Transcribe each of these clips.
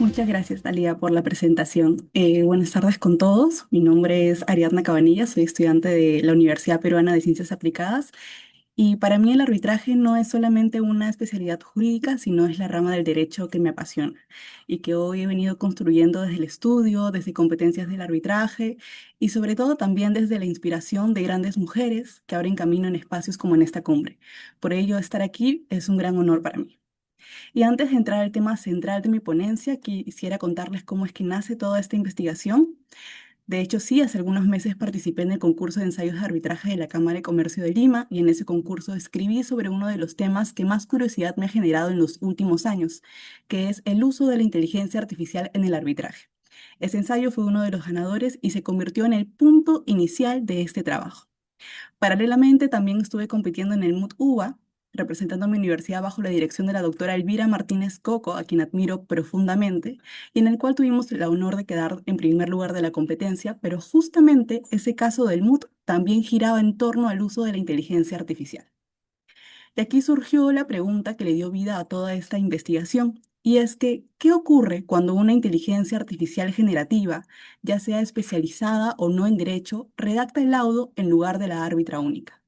Muchas gracias, Dalia, por la presentación. Buenas tardes con todos. Mi nombre es Ariadna Cabanilla, soy estudiante de la Universidad Peruana de Ciencias Aplicadas y para mí el arbitraje no es solamente una especialidad jurídica, sino es la rama del derecho que me apasiona y que hoy he venido construyendo desde el estudio, desde competencias del arbitraje y sobre todo también desde la inspiración de grandes mujeres que abren camino en espacios como en esta cumbre. Por ello, estar aquí es un gran honor para mí. Y antes de entrar al tema central de mi ponencia, quisiera contarles cómo es que nace toda esta investigación. De hecho, sí, hace algunos meses participé en el concurso de ensayos de arbitraje de la Cámara de Comercio de Lima y en ese concurso escribí sobre uno de los temas que más curiosidad me ha generado en los últimos años, que es el uso de la inteligencia artificial en el arbitraje. Ese ensayo fue uno de los ganadores y se convirtió en el punto inicial de este trabajo. Paralelamente, también estuve compitiendo en el MUT UBA, representando a mi universidad bajo la dirección de la doctora Elvira Martínez Coco, a quien admiro profundamente, y en el cual tuvimos el honor de quedar en primer lugar de la competencia, pero justamente ese caso del MUT también giraba en torno al uso de la inteligencia artificial. De aquí surgió la pregunta que le dio vida a toda esta investigación, y es que, ¿qué ocurre cuando una inteligencia artificial generativa, ya sea especializada o no en derecho, redacta el laudo en lugar de la árbitra única?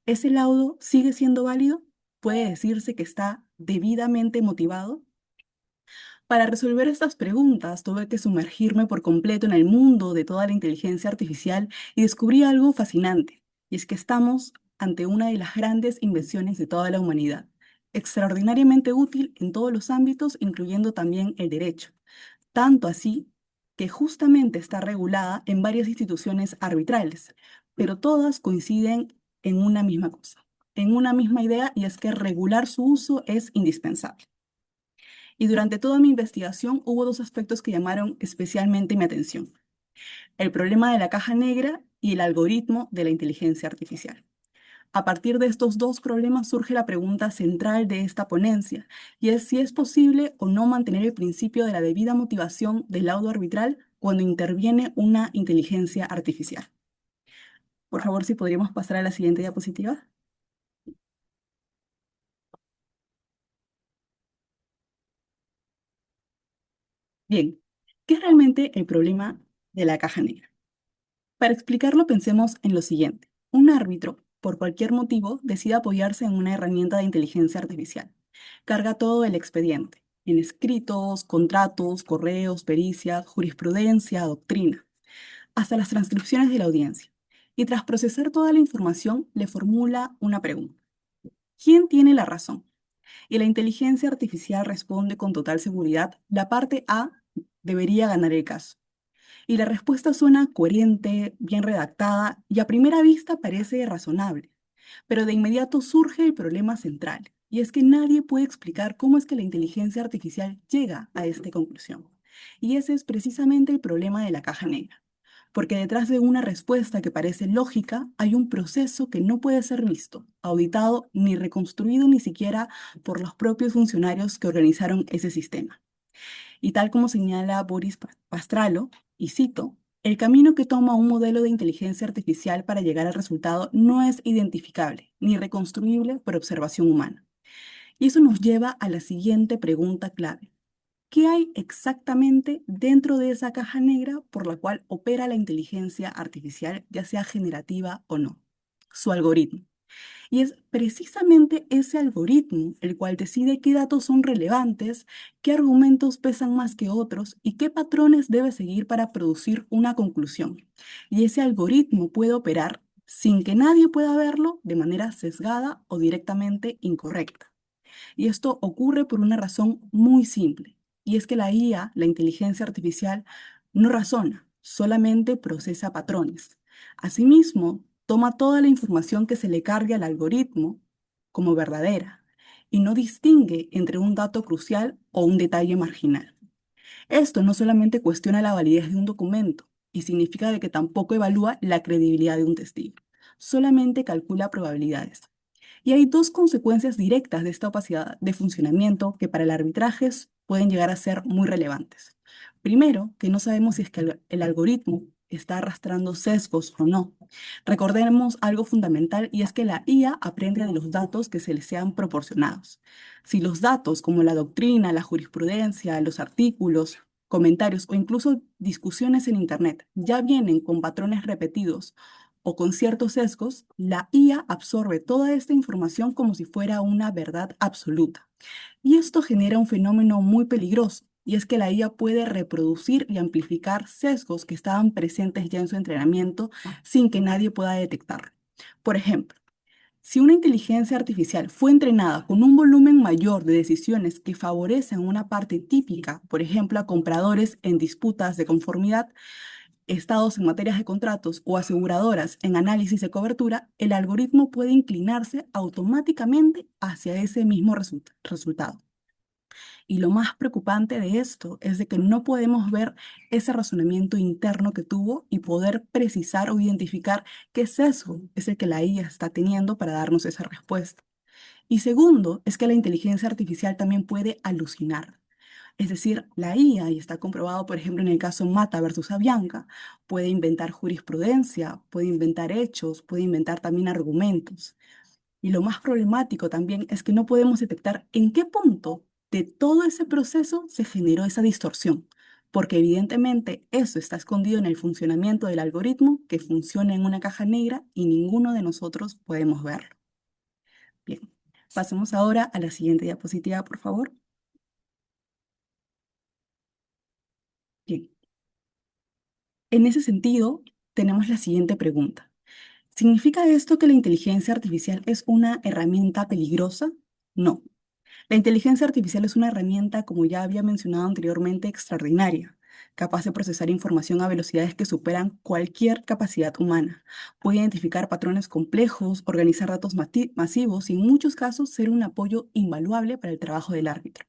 ¿Ese laudo sigue siendo válido? ¿Puede decirse que está debidamente motivado? Para resolver estas preguntas, tuve que sumergirme por completo en el mundo de toda la inteligencia artificial y descubrí algo fascinante, y es que estamos ante una de las grandes invenciones de toda la humanidad, extraordinariamente útil en todos los ámbitos, incluyendo también el derecho, tanto así que justamente está regulada en varias instituciones arbitrales, pero todas coinciden en una misma cosa, en una misma idea, y es que regular su uso es indispensable. Y durante toda mi investigación hubo dos aspectos que llamaron especialmente mi atención: el problema de la caja negra y el algoritmo de la inteligencia artificial. A partir de estos dos problemas surge la pregunta central de esta ponencia, y es si es posible o no mantener el principio de la debida motivación del laudo arbitral cuando interviene una inteligencia artificial. Por favor, si podríamos pasar a la siguiente diapositiva. Bien, ¿qué es realmente el problema de la caja negra? Para explicarlo, pensemos en lo siguiente. Un árbitro, por cualquier motivo, decide apoyarse en una herramienta de inteligencia artificial. Carga todo el expediente, en escritos, contratos, correos, pericias, jurisprudencia, doctrina, hasta las transcripciones de la audiencia. Y tras procesar toda la información, le formula una pregunta: ¿quién tiene la razón? Y la inteligencia artificial responde con total seguridad: la parte A debería ganar el caso. Y la respuesta suena coherente, bien redactada y a primera vista parece razonable. Pero de inmediato surge el problema central, y es que nadie puede explicar cómo es que la inteligencia artificial llega a esta conclusión. Y ese es precisamente el problema de la caja negra, porque detrás de una respuesta que parece lógica hay un proceso que no puede ser visto, auditado ni reconstruido ni siquiera por los propios funcionarios que organizaron ese sistema. Y tal como señala Boris Pastralo, y cito: el camino que toma un modelo de inteligencia artificial para llegar al resultado no es identificable ni reconstruible por observación humana. Y eso nos lleva a la siguiente pregunta clave: ¿qué hay exactamente dentro de esa caja negra por la cual opera la inteligencia artificial, ya sea generativa o no? Su algoritmo. Y es precisamente ese algoritmo el cual decide qué datos son relevantes, qué argumentos pesan más que otros y qué patrones debe seguir para producir una conclusión. Y ese algoritmo puede operar sin que nadie pueda verlo, de manera sesgada o directamente incorrecta. Y esto ocurre por una razón muy simple, y es que la IA, la inteligencia artificial, no razona, solamente procesa patrones. Asimismo, toma toda la información que se le cargue al algoritmo como verdadera y no distingue entre un dato crucial o un detalle marginal. Esto no solamente cuestiona la validez de un documento y significa de que tampoco evalúa la credibilidad de un testigo, solamente calcula probabilidades. Y hay dos consecuencias directas de esta opacidad de funcionamiento que para el arbitraje pueden llegar a ser muy relevantes. Primero, que no sabemos si es que el algoritmo está arrastrando sesgos o no. Recordemos algo fundamental y es que la IA aprende de los datos que se le sean proporcionados. Si los datos como la doctrina, la jurisprudencia, los artículos, comentarios o incluso discusiones en Internet ya vienen con patrones repetidos o con ciertos sesgos, la IA absorbe toda esta información como si fuera una verdad absoluta. Y esto genera un fenómeno muy peligroso, y es que la IA puede reproducir y amplificar sesgos que estaban presentes ya en su entrenamiento sin que nadie pueda detectar. Por ejemplo, si una inteligencia artificial fue entrenada con un volumen mayor de decisiones que favorecen una parte típica, por ejemplo, a compradores en disputas de conformidad, estados en materias de contratos o aseguradoras en análisis de cobertura, el algoritmo puede inclinarse automáticamente hacia ese mismo resultado. Y lo más preocupante de esto es de que no podemos ver ese razonamiento interno que tuvo y poder precisar o identificar qué sesgo es el que la IA está teniendo para darnos esa respuesta. Y segundo, es que la inteligencia artificial también puede alucinar. Es decir, la IA, y está comprobado, por ejemplo, en el caso Mata versus Avianca, puede inventar jurisprudencia, puede inventar hechos, puede inventar también argumentos. Y lo más problemático también es que no podemos detectar en qué punto de todo ese proceso se generó esa distorsión, porque evidentemente eso está escondido en el funcionamiento del algoritmo que funciona en una caja negra y ninguno de nosotros podemos verlo. Bien, pasemos ahora a la siguiente diapositiva, por favor. Bien, en ese sentido, tenemos la siguiente pregunta. ¿Significa esto que la inteligencia artificial es una herramienta peligrosa? No. La inteligencia artificial es una herramienta, como ya había mencionado anteriormente, extraordinaria, capaz de procesar información a velocidades que superan cualquier capacidad humana. Puede identificar patrones complejos, organizar datos masivos y en muchos casos ser un apoyo invaluable para el trabajo del árbitro.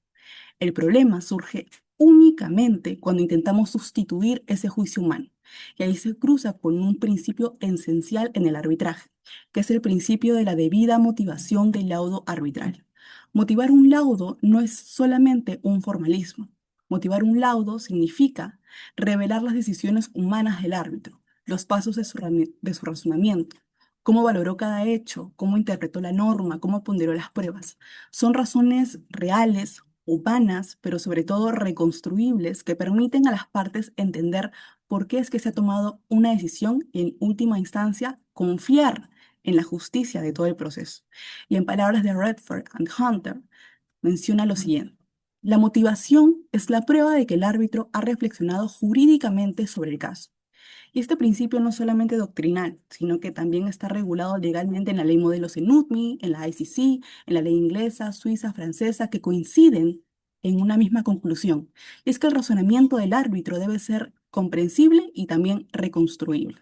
El problema surge únicamente cuando intentamos sustituir ese juicio humano. Y ahí se cruza con un principio esencial en el arbitraje, que es el principio de la debida motivación del laudo arbitral. Motivar un laudo no es solamente un formalismo. Motivar un laudo significa revelar las decisiones humanas del árbitro, los pasos de su razonamiento, cómo valoró cada hecho, cómo interpretó la norma, cómo ponderó las pruebas. Son razones reales, humanas, pero sobre todo reconstruibles, que permiten a las partes entender por qué es que se ha tomado una decisión y en última instancia confiar en la justicia de todo el proceso. Y en palabras de Redford and Hunter, menciona lo siguiente. La motivación es la prueba de que el árbitro ha reflexionado jurídicamente sobre el caso. Y este principio no es solamente doctrinal, sino que también está regulado legalmente en la ley modelos en UTMI, en la ICC, en la ley inglesa, suiza, francesa, que coinciden en una misma conclusión. Y es que el razonamiento del árbitro debe ser comprensible y también reconstruible.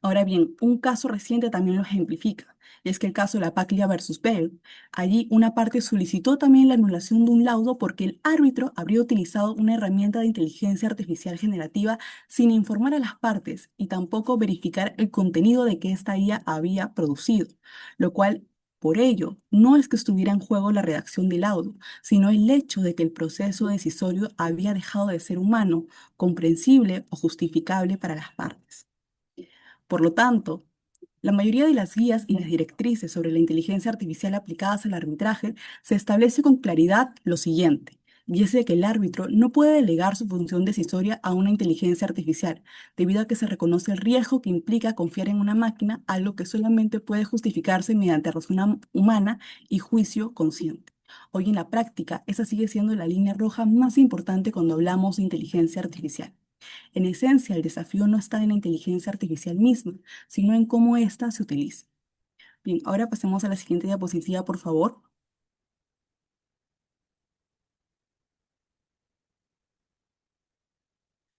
Ahora bien, un caso reciente también lo ejemplifica, y es que el caso de la Paglia versus Bell. Allí una parte solicitó también la anulación de un laudo porque el árbitro habría utilizado una herramienta de inteligencia artificial generativa sin informar a las partes y tampoco verificar el contenido de que esta IA había producido, lo cual, por ello, no es que estuviera en juego la redacción del laudo, sino el hecho de que el proceso decisorio había dejado de ser humano, comprensible o justificable para las partes. Por lo tanto, la mayoría de las guías y las directrices sobre la inteligencia artificial aplicadas al arbitraje se establece con claridad lo siguiente, y es de que el árbitro no puede delegar su función decisoria a una inteligencia artificial, debido a que se reconoce el riesgo que implica confiar en una máquina, algo que solamente puede justificarse mediante razón humana y juicio consciente. Hoy en la práctica, esa sigue siendo la línea roja más importante cuando hablamos de inteligencia artificial. En esencia, el desafío no está en la inteligencia artificial misma, sino en cómo ésta se utiliza. Bien, ahora pasemos a la siguiente diapositiva, por favor.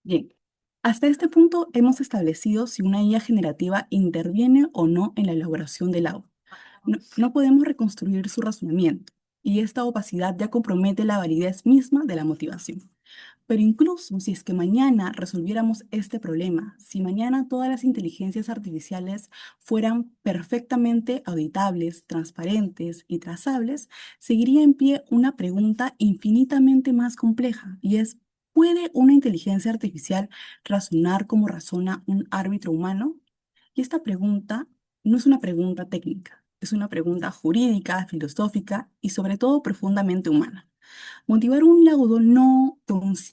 Bien, hasta este punto hemos establecido si una IA generativa interviene o no en la elaboración del audio. No podemos reconstruir su razonamiento, y esta opacidad ya compromete la validez misma de la motivación. Pero incluso si es que mañana resolviéramos este problema, si mañana todas las inteligencias artificiales fueran perfectamente auditables, transparentes y trazables, seguiría en pie una pregunta infinitamente más compleja, y es ¿Puede una inteligencia artificial razonar como razona un árbitro humano? Y esta pregunta no es una pregunta técnica, es una pregunta jurídica, filosófica y sobre todo profundamente humana. Motivar un laudo no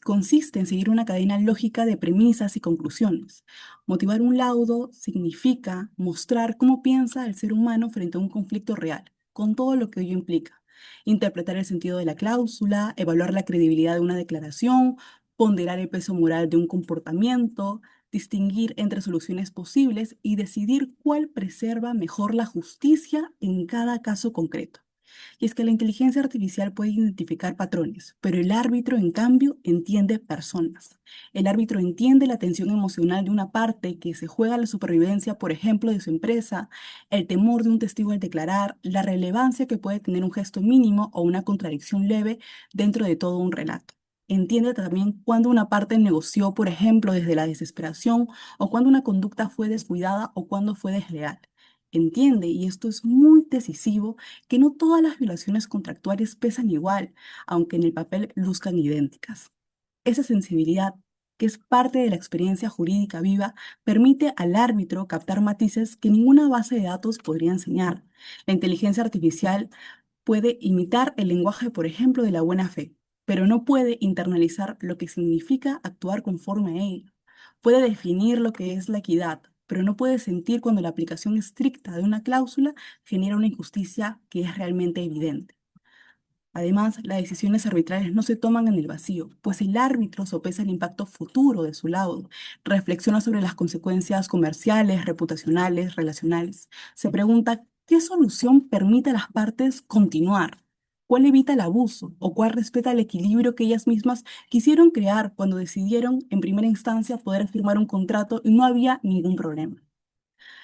consiste en seguir una cadena lógica de premisas y conclusiones. Motivar un laudo significa mostrar cómo piensa el ser humano frente a un conflicto real, con todo lo que ello implica. Interpretar el sentido de la cláusula, evaluar la credibilidad de una declaración, ponderar el peso moral de un comportamiento, distinguir entre soluciones posibles y decidir cuál preserva mejor la justicia en cada caso concreto. Y es que la inteligencia artificial puede identificar patrones, pero el árbitro, en cambio, entiende personas. El árbitro entiende la tensión emocional de una parte que se juega la supervivencia, por ejemplo, de su empresa, el temor de un testigo al declarar, la relevancia que puede tener un gesto mínimo o una contradicción leve dentro de todo un relato. Entiende también cuando una parte negoció, por ejemplo, desde la desesperación, o cuando una conducta fue descuidada o cuando fue desleal. Entiende, y esto es muy decisivo, que no todas las violaciones contractuales pesan igual, aunque en el papel luzcan idénticas. Esa sensibilidad, que es parte de la experiencia jurídica viva, permite al árbitro captar matices que ninguna base de datos podría enseñar. La inteligencia artificial puede imitar el lenguaje, por ejemplo, de la buena fe, pero no puede internalizar lo que significa actuar conforme a ella. Puede definir lo que es la equidad, pero no puede sentir cuando la aplicación estricta de una cláusula genera una injusticia que es realmente evidente. Además, las decisiones arbitrales no se toman en el vacío, pues el árbitro sopesa el impacto futuro de su laudo, reflexiona sobre las consecuencias comerciales, reputacionales, relacionales. Se pregunta qué solución permite a las partes continuar, cuál evita el abuso o cuál respeta el equilibrio que ellas mismas quisieron crear cuando decidieron en primera instancia poder firmar un contrato y no había ningún problema.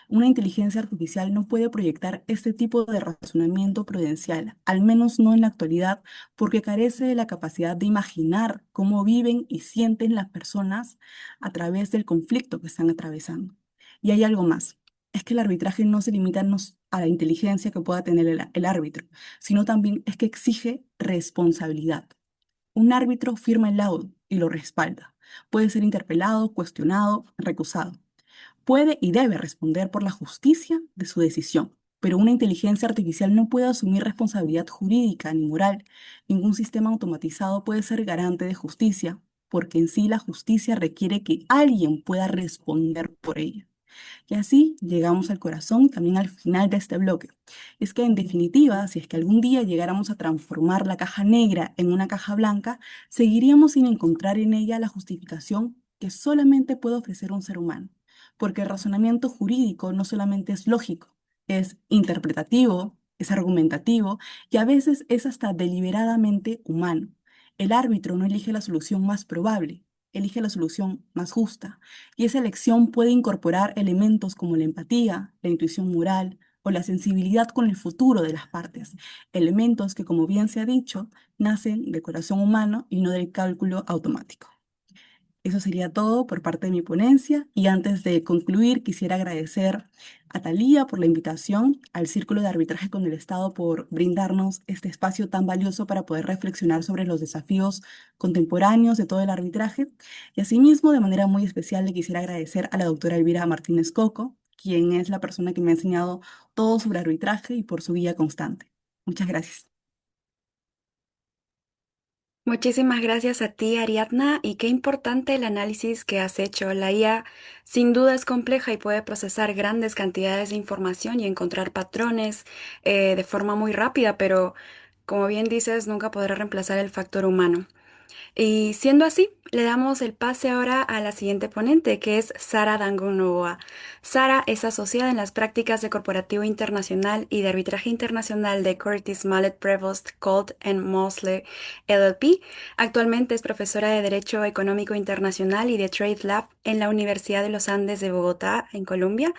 Una inteligencia artificial no puede proyectar este tipo de razonamiento prudencial, al menos no en la actualidad, porque carece de la capacidad de imaginar cómo viven y sienten las personas a través del conflicto que están atravesando. Y hay algo más, es que el arbitraje no se limita a la inteligencia que pueda tener el árbitro, sino también es que exige responsabilidad. Un árbitro firma el laudo y lo respalda. Puede ser interpelado, cuestionado, recusado. Puede y debe responder por la justicia de su decisión, pero una inteligencia artificial no puede asumir responsabilidad jurídica ni moral. Ningún sistema automatizado puede ser garante de justicia, porque en sí la justicia requiere que alguien pueda responder por ella. Y así llegamos al corazón y también al final de este bloque. Es que en definitiva, si es que algún día llegáramos a transformar la caja negra en una caja blanca, seguiríamos sin encontrar en ella la justificación que solamente puede ofrecer un ser humano. Porque el razonamiento jurídico no solamente es lógico, es interpretativo, es argumentativo y a veces es hasta deliberadamente humano. El árbitro no elige la solución más probable, elige la solución más justa y esa elección puede incorporar elementos como la empatía, la intuición moral o la sensibilidad con el futuro de las partes, elementos que, como bien se ha dicho, nacen del corazón humano y no del cálculo automático. Eso sería todo por parte de mi ponencia y antes de concluir quisiera agradecer a Thalía por la invitación, al Círculo de Arbitraje con el Estado por brindarnos este espacio tan valioso para poder reflexionar sobre los desafíos contemporáneos de todo el arbitraje y asimismo de manera muy especial le quisiera agradecer a la doctora Elvira Martínez Coco, quien es la persona que me ha enseñado todo sobre arbitraje y por su guía constante. Muchas gracias. Muchísimas gracias a ti, Ariadna, y qué importante el análisis que has hecho. La IA sin duda es compleja y puede procesar grandes cantidades de información y encontrar patrones de forma muy rápida, pero como bien dices, nunca podrá reemplazar el factor humano. Y siendo así, le damos el pase ahora a la siguiente ponente, que es Sara Dangunova. Sara es asociada en las prácticas de corporativo internacional y de arbitraje internacional de Curtis Mallet Prevost, Colt Mosley LLP. Actualmente es profesora de Derecho Económico Internacional y de Trade Lab en la Universidad de los Andes de Bogotá, en Colombia.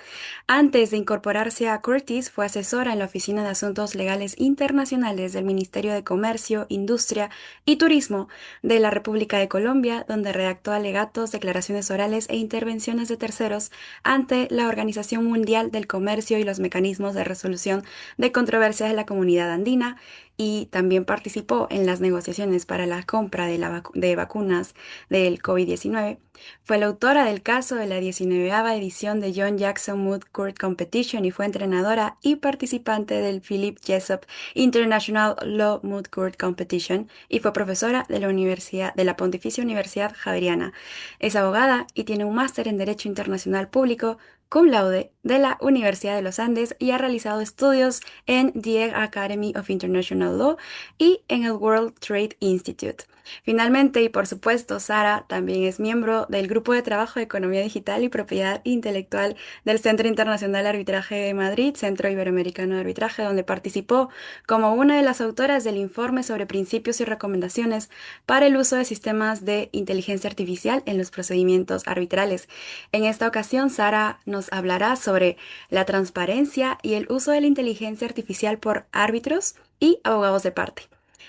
Antes de incorporarse a Curtis, fue asesora en la Oficina de Asuntos Legales Internacionales del Ministerio de Comercio, Industria y Turismo de la República de Colombia, donde redactó alegatos, declaraciones orales e intervenciones de terceros ante la Organización Mundial del Comercio y los mecanismos de resolución de controversias de la Comunidad Andina, y también participó en las negociaciones para la compra de, de vacunas del COVID-19. Fue la autora del caso de la 19ª edición de John Jackson Moot Court Competition y fue entrenadora y participante del Philip Jessup International Law Moot Court Competition y fue profesora de la Universidad de la Pontificia Universidad Javeriana. Es abogada y tiene un máster en Derecho Internacional Público cum laude de la Universidad de los Andes y ha realizado estudios en The Academy of International Law y en el World Trade Institute. Finalmente, y por supuesto, Sara también es miembro del Grupo de Trabajo de Economía Digital y Propiedad Intelectual del Centro Internacional de Arbitraje de Madrid, Centro Iberoamericano de Arbitraje, donde participó como una de las autoras del informe sobre principios y recomendaciones para el uso de sistemas de inteligencia artificial en los procedimientos arbitrales. En esta ocasión, Sara nos hablará sobre la transparencia y el uso de la inteligencia artificial por árbitros y abogados de parte.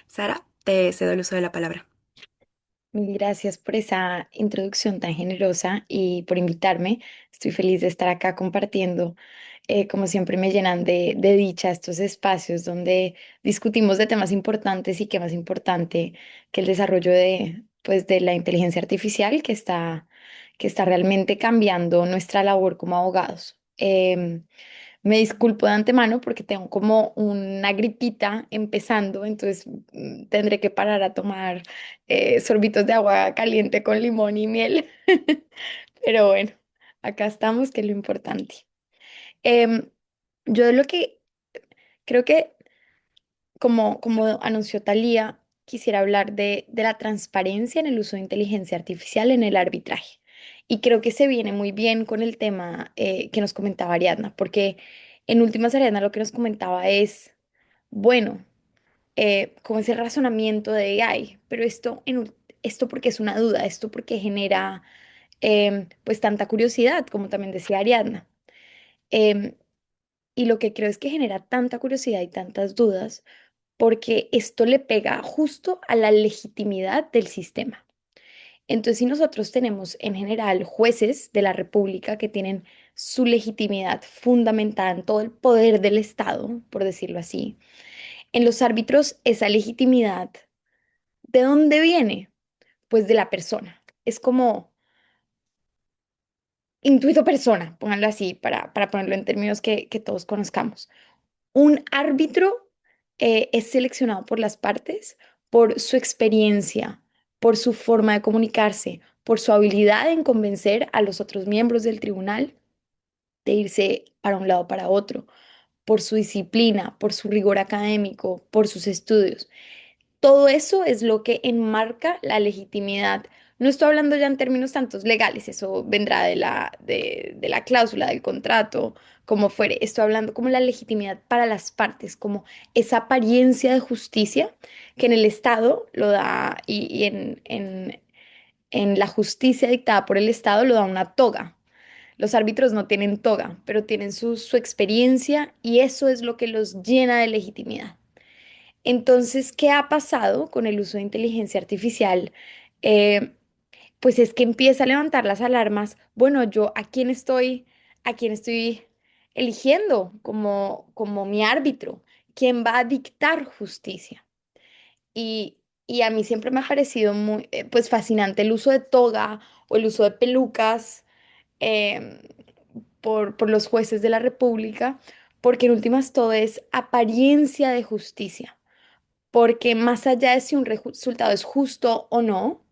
Sara, te cedo el uso de la palabra. Mil gracias por esa introducción tan generosa y por invitarme. Estoy feliz de estar acá compartiendo. Como siempre me llenan de dicha estos espacios donde discutimos de temas importantes y qué más importante que el desarrollo de la inteligencia artificial que está realmente cambiando nuestra labor como abogados. Me disculpo de antemano porque tengo como una gripita empezando, entonces tendré que parar a tomar sorbitos de agua caliente con limón y miel. Pero bueno, acá estamos, que es lo importante. Em, yo de lo que creo que, como anunció Talía, quisiera hablar de la transparencia en el uso de inteligencia artificial en el arbitraje. Y creo que se viene muy bien con el tema que nos comentaba Ariadna, porque en últimas Ariadna lo que nos comentaba es, bueno, como es el razonamiento de AI, pero esto porque es una duda, esto porque genera pues tanta curiosidad, como también decía Ariadna. Em, y lo que creo es que genera tanta curiosidad y tantas dudas porque esto le pega justo a la legitimidad del sistema. Entonces, si nosotros tenemos en general jueces de la República que tienen su legitimidad fundamentada en todo el poder del Estado, por decirlo así, en los árbitros esa legitimidad, ¿de dónde viene? Pues de la persona. Es como intuito persona, pónganlo así para ponerlo en términos que todos conozcamos. Un árbitro es seleccionado por las partes por su experiencia, por su forma de comunicarse, por su habilidad en convencer a los otros miembros del tribunal de irse para un lado o para otro, por su disciplina, por su rigor académico, por sus estudios. Todo eso es lo que enmarca la legitimidad. No estoy hablando ya en términos tantos legales, eso vendrá de la cláusula del contrato, como fuere. Estoy hablando como la legitimidad para las partes, como esa apariencia de justicia que en el Estado lo da en la justicia dictada por el Estado lo da una toga. Los árbitros no tienen toga, pero tienen su experiencia y eso es lo que los llena de legitimidad. Entonces, ¿qué ha pasado con el uso de inteligencia artificial? Eh, pues es que empieza a levantar las alarmas. Bueno, yo a quién estoy eligiendo como mi árbitro, quién va a dictar justicia. Y a mí siempre me ha parecido muy, pues fascinante el uso de toga o el uso de pelucas em, por los jueces de la República, porque en últimas todo es apariencia de justicia porque más allá de si un resultado es justo o no,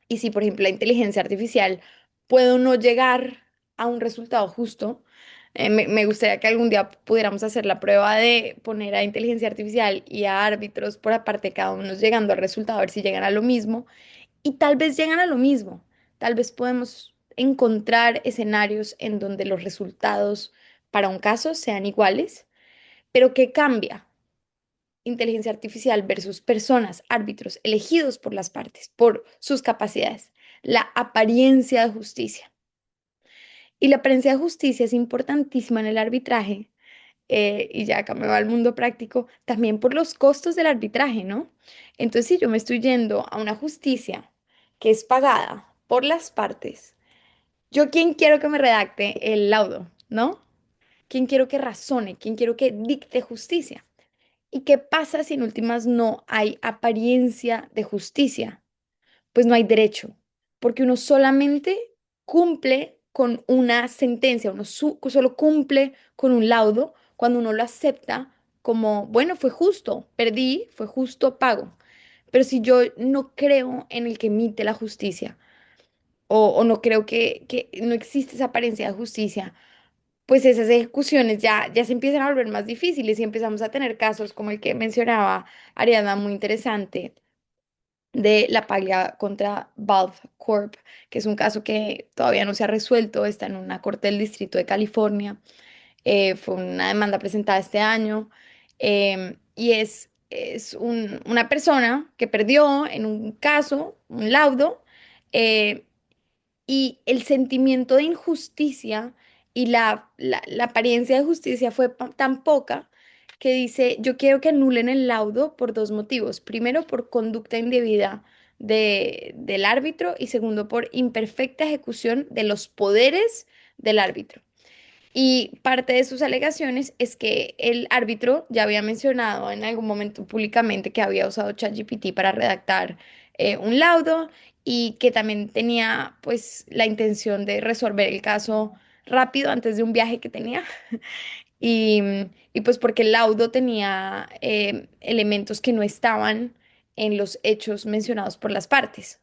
y si por ejemplo la inteligencia artificial puede o no llegar a un resultado justo, me gustaría que algún día pudiéramos hacer la prueba de poner a inteligencia artificial y a árbitros por aparte, cada uno llegando al resultado, a ver si llegan a lo mismo, y tal vez llegan a lo mismo, tal vez podemos encontrar escenarios en donde los resultados para un caso sean iguales, pero ¿qué cambia? Inteligencia artificial versus personas, árbitros elegidos por las partes, por sus capacidades, la apariencia de justicia. Y la apariencia de justicia es importantísima en el arbitraje, y ya acá me va al mundo práctico, también por los costos del arbitraje, ¿no? Entonces, si yo me estoy yendo a una justicia que es pagada por las partes, ¿yo quién quiero que me redacte el laudo, ¿no? ¿Quién quiero que razone? ¿Quién quiero que dicte justicia? ¿Y qué pasa si en últimas no hay apariencia de justicia? Pues no hay derecho, porque uno solamente cumple con una sentencia, uno solo cumple con un laudo cuando uno lo acepta como, bueno, fue justo, perdí, fue justo, pago. Pero si yo no creo en el que emite la justicia, o no creo que no existe esa apariencia de justicia, pues esas ejecuciones ya se empiezan a volver más difíciles y empezamos a tener casos como el que mencionaba Ariadna, muy interesante, de la paga contra Valve Corp, que es un caso que todavía no se ha resuelto, está en una corte del Distrito de California. Fue una demanda presentada este año, y es una persona que perdió en un caso, un laudo, eh, y el sentimiento de injusticia y la apariencia de justicia fue tan poca que dice, yo quiero que anulen el laudo por dos motivos. Primero, por conducta indebida del árbitro y segundo, por imperfecta ejecución de los poderes del árbitro. Y parte de sus alegaciones es que el árbitro ya había mencionado en algún momento públicamente que había usado ChatGPT para redactar un laudo y que también tenía pues la intención de resolver el caso rápido antes de un viaje que tenía. Y, y pues porque el laudo tenía elementos que no estaban en los hechos mencionados por las partes.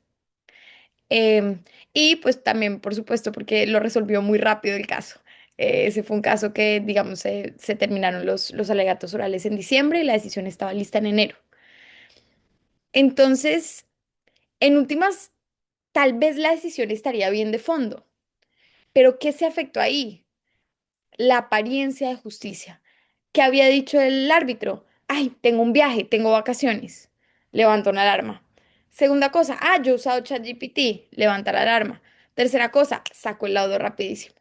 Y pues también, por supuesto, porque lo resolvió muy rápido el caso. Ese fue un caso que, digamos, se terminaron los alegatos orales en diciembre y la decisión estaba lista en enero. Entonces, en últimas, tal vez la decisión estaría bien de fondo, pero ¿qué se afectó ahí? La apariencia de justicia. ¿Qué había dicho el árbitro? Ay, tengo un viaje, tengo vacaciones. Levanta una alarma. Segunda cosa, yo he usado ChatGPT. Levanta la alarma. Tercera cosa, saco el laudo rapidísimo.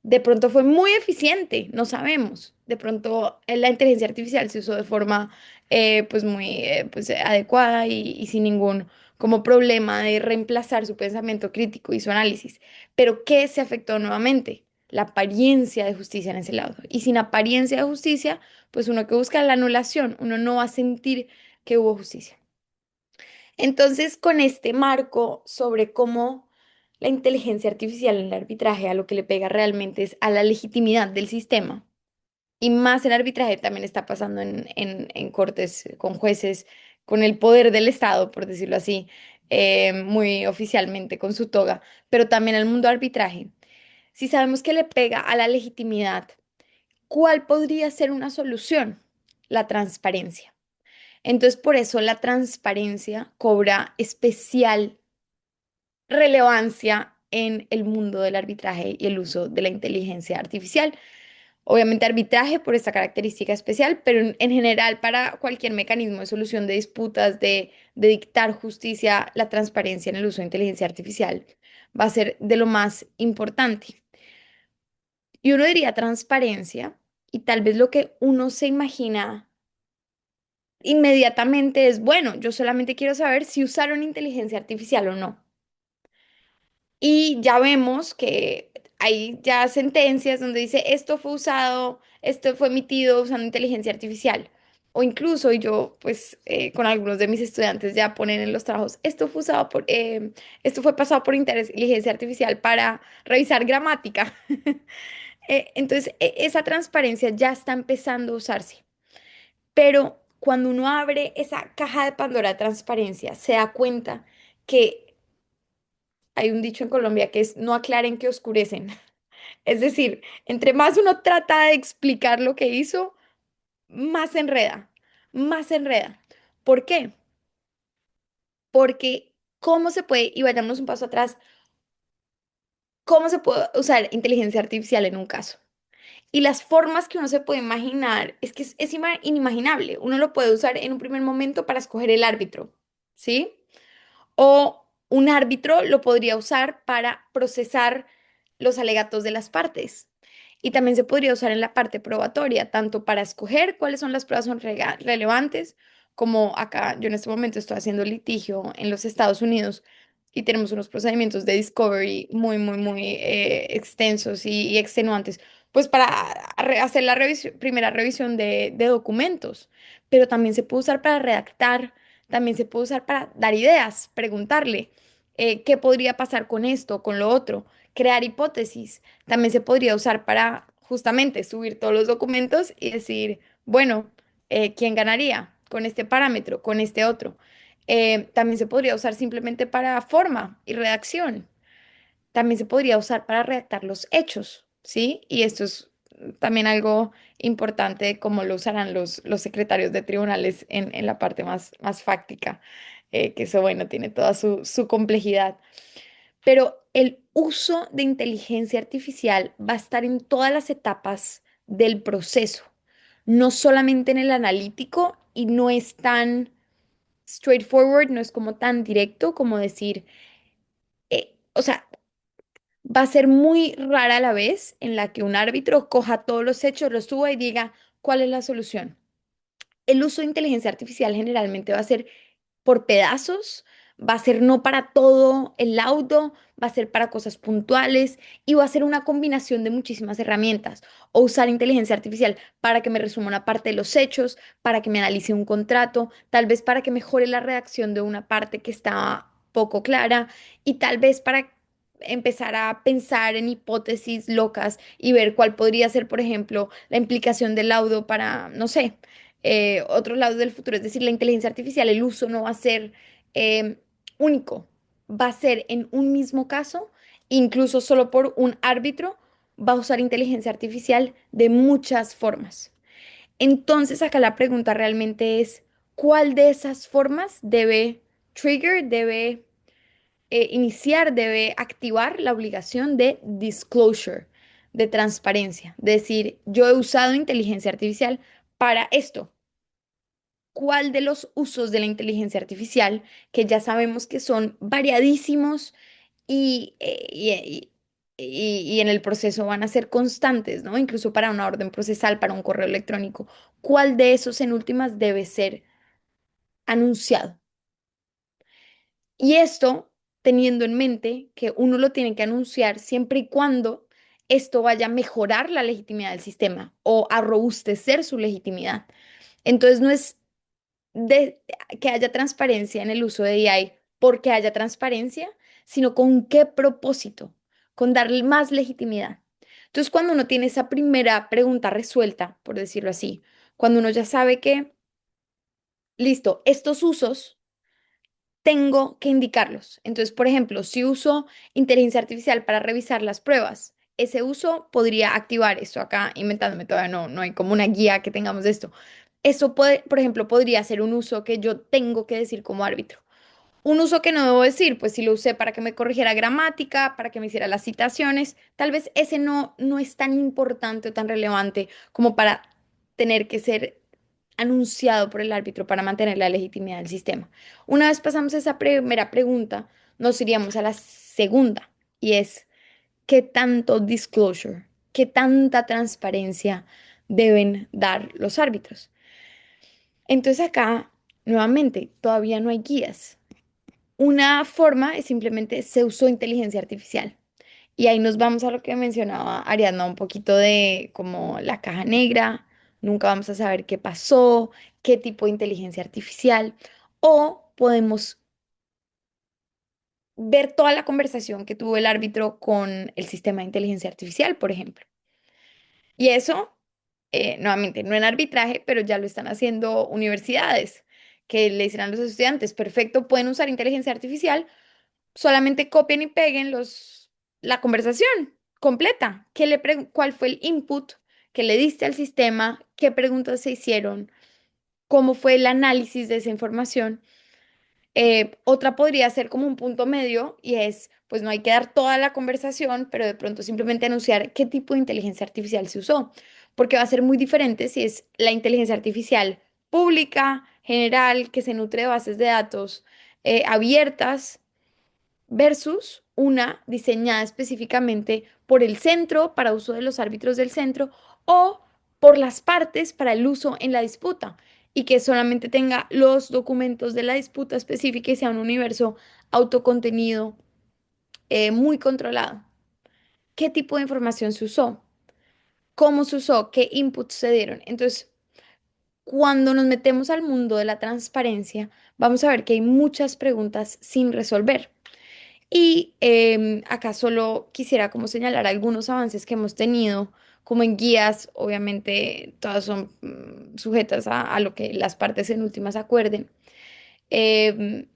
De pronto fue muy eficiente, no sabemos. De pronto la inteligencia artificial se usó de forma pues muy pues, adecuada y sin ningún como problema de reemplazar su pensamiento crítico y su análisis. Pero ¿qué se afectó nuevamente? La apariencia de justicia en ese lado. Y sin apariencia de justicia, pues uno que busca la anulación, uno no va a sentir que hubo justicia. Entonces, con este marco sobre cómo la inteligencia artificial en el arbitraje a lo que le pega realmente es a la legitimidad del sistema, y más el arbitraje también está pasando en cortes con jueces, con el poder del Estado, por decirlo así, muy oficialmente con su toga, pero también el mundo arbitraje. Si sabemos que le pega a la legitimidad, ¿cuál podría ser una solución? La transparencia. Entonces, por eso la transparencia cobra especial relevancia en el mundo del arbitraje y el uso de la inteligencia artificial. Obviamente arbitraje por esta característica especial, pero en general para cualquier mecanismo de solución de disputas, de dictar justicia, la transparencia en el uso de inteligencia artificial va a ser de lo más importante. Y uno diría transparencia y tal vez lo que uno se imagina inmediatamente es, bueno, yo solamente quiero saber si usaron inteligencia artificial o no. Y ya vemos que hay ya sentencias donde dice esto fue usado, esto fue emitido usando inteligencia artificial. O incluso, y yo pues con algunos de mis estudiantes ya ponen en los trabajos, esto fue pasado por inteligencia artificial para revisar gramática. Entonces, esa transparencia ya está empezando a usarse. Pero cuando uno abre esa caja de Pandora de transparencia, se da cuenta que hay un dicho en Colombia que es no aclaren que oscurecen. Es decir, entre más uno trata de explicar lo que hizo, más se enreda, más se enreda. ¿Por qué? Porque ¿cómo se puede, y vayamos un paso atrás, cómo se puede usar inteligencia artificial en un caso? Y las formas que uno se puede imaginar es que es inimaginable. Uno lo puede usar en un primer momento para escoger el árbitro, ¿sí? O un árbitro lo podría usar para procesar los alegatos de las partes. Y también se podría usar en la parte probatoria, tanto para escoger cuáles son las pruebas son relevantes, como acá yo en este momento estoy haciendo litigio en los Estados Unidos y tenemos unos procedimientos de discovery muy extensos y extenuantes, pues para hacer la primera revisión de documentos, pero también se puede usar para redactar, también se puede usar para dar ideas, preguntarle qué podría pasar con esto, con lo otro, crear hipótesis. También se podría usar para justamente subir todos los documentos y decir, bueno, ¿quién ganaría con este parámetro, con este otro? También se podría usar simplemente para forma y redacción. También se podría usar para redactar los hechos, ¿sí? Y esto es también algo importante de cómo lo usarán los secretarios de tribunales en la parte más fáctica, que eso, bueno, tiene toda su complejidad. Pero el uso de inteligencia artificial va a estar en todas las etapas del proceso, no solamente en el analítico y no es tan straightforward, no es como tan directo como decir, o sea, va a ser muy rara la vez en la que un árbitro coja todos los hechos, los suba y diga cuál es la solución. El uso de inteligencia artificial generalmente va a ser por pedazos, va a ser no para todo el laudo, va a ser para cosas puntuales y va a ser una combinación de muchísimas herramientas. O usar inteligencia artificial para que me resuma una parte de los hechos, para que me analice un contrato, tal vez para que mejore la redacción de una parte que está poco clara y tal vez para empezar a pensar en hipótesis locas y ver cuál podría ser, por ejemplo, la implicación del laudo para, no sé, otros lados del futuro. Es decir, la inteligencia artificial, el uso no va a ser eh, único, va a ser en un mismo caso, incluso solo por un árbitro, va a usar inteligencia artificial de muchas formas. Entonces, acá la pregunta realmente es, ¿cuál de esas formas debe trigger, debe iniciar, debe activar la obligación de disclosure, de transparencia? De decir, yo he usado inteligencia artificial para esto. ¿Cuál de los usos de la inteligencia artificial, que ya sabemos que son variadísimos y, y en el proceso van a ser constantes, ¿no? Incluso para una orden procesal, para un correo electrónico, ¿cuál de esos en últimas debe ser anunciado? Y esto teniendo en mente que uno lo tiene que anunciar siempre y cuando esto vaya a mejorar la legitimidad del sistema o a robustecer su legitimidad. Entonces no es de que haya transparencia en el uso de AI porque haya transparencia, sino con qué propósito, con darle más legitimidad. Entonces, cuando uno tiene esa primera pregunta resuelta, por decirlo así, cuando uno ya sabe que, listo, estos usos tengo que indicarlos. Entonces, por ejemplo, si uso inteligencia artificial para revisar las pruebas, ese uso podría activar esto acá, inventándome, todavía no hay como una guía que tengamos de esto. Eso puede, por ejemplo, podría ser un uso que yo tengo que decir como árbitro. Un uso que no debo decir, pues si lo usé para que me corrigiera gramática, para que me hiciera las citaciones, tal vez ese no es tan importante o tan relevante como para tener que ser anunciado por el árbitro para mantener la legitimidad del sistema. Una vez pasamos esa primera pregunta, nos iríamos a la segunda y es, ¿qué tanto disclosure, qué tanta transparencia deben dar los árbitros? Entonces acá, nuevamente, todavía no hay guías. Una forma es simplemente se usó inteligencia artificial. Y ahí nos vamos a lo que mencionaba Ariadna, un poquito de como la caja negra, nunca vamos a saber qué pasó, qué tipo de inteligencia artificial, o podemos ver toda la conversación que tuvo el árbitro con el sistema de inteligencia artificial, por ejemplo. Y eso, nuevamente, no en arbitraje, pero ya lo están haciendo universidades, que le dicen a los estudiantes, perfecto, pueden usar inteligencia artificial. Solamente copien y peguen la conversación completa. ¿Cuál fue el input que le diste al sistema? ¿Qué preguntas se hicieron? ¿Cómo fue el análisis de esa información? Otra podría ser como un punto medio y es, pues no hay que dar toda la conversación, pero de pronto simplemente anunciar qué tipo de inteligencia artificial se usó, porque va a ser muy diferente si es la inteligencia artificial pública, general, que se nutre de bases de datos abiertas versus una diseñada específicamente por el centro para uso de los árbitros del centro o por las partes para el uso en la disputa y que solamente tenga los documentos de la disputa específica y sea un universo autocontenido muy controlado. ¿Qué tipo de información se usó? cómo se usó, qué inputs se dieron. Entonces, cuando nos metemos al mundo de la transparencia, vamos a ver que hay muchas preguntas sin resolver. Y acá solo quisiera como señalar algunos avances que hemos tenido, como en guías, obviamente todas son sujetas a lo que las partes en últimas acuerden. Em,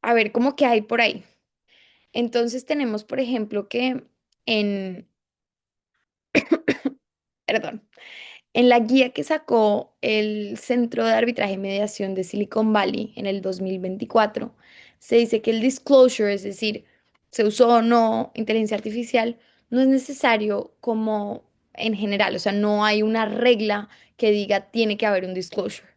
a ver, ¿cómo que hay por ahí? Entonces tenemos, por ejemplo, que en, perdón, en la guía que sacó el Centro de Arbitraje y Mediación de Silicon Valley en el 2024, se dice que el disclosure, es decir, se usó o no inteligencia artificial, no es necesario como en general, o sea, no hay una regla que diga tiene que haber un disclosure.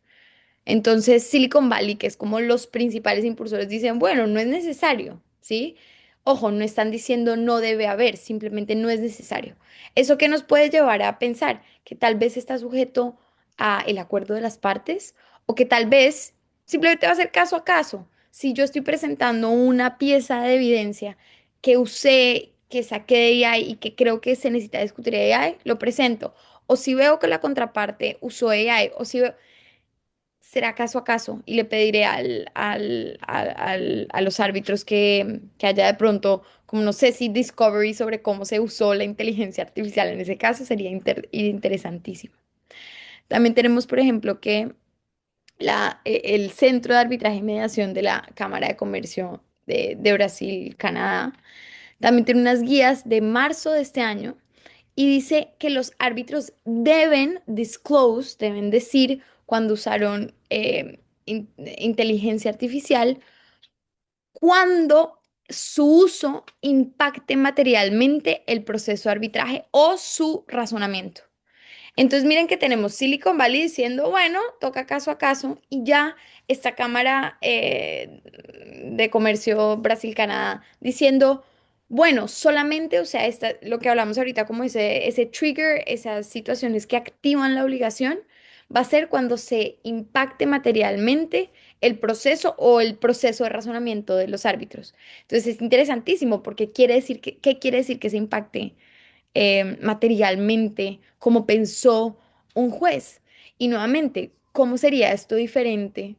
Entonces, Silicon Valley, que es como los principales impulsores, dicen, bueno, no es necesario, ¿sí? Ojo, no están diciendo no debe haber, simplemente no es necesario. ¿Eso qué nos puede llevar a pensar? Que tal vez está sujeto a el acuerdo de las partes o que tal vez simplemente va a ser caso a caso. Si yo estoy presentando una pieza de evidencia que usé, que saqué de AI y que creo que se necesita discutir de AI, lo presento. O si veo que la contraparte usó AI, o si veo será caso a caso y le pediré a los árbitros que haya de pronto, como no sé si discovery sobre cómo se usó la inteligencia artificial en ese caso, sería interesantísimo. También tenemos, por ejemplo, que el Centro de Arbitraje y Mediación de la Cámara de Comercio de Brasil, Canadá, también tiene unas guías de marzo de este año y dice que los árbitros deben disclose, deben decir cuando usaron inteligencia artificial, cuando su uso impacte materialmente el proceso de arbitraje o su razonamiento. Entonces miren que tenemos Silicon Valley diciendo, bueno, toca caso a caso y ya esta Cámara de Comercio Brasil-Canadá diciendo, bueno, solamente, o sea, lo que hablamos ahorita como ese trigger, esas situaciones que activan la obligación, va a ser cuando se impacte materialmente el proceso o el proceso de razonamiento de los árbitros. Entonces es interesantísimo porque quiere decir ¿qué quiere decir que se impacte materialmente como pensó un juez? Y nuevamente, ¿cómo sería esto diferente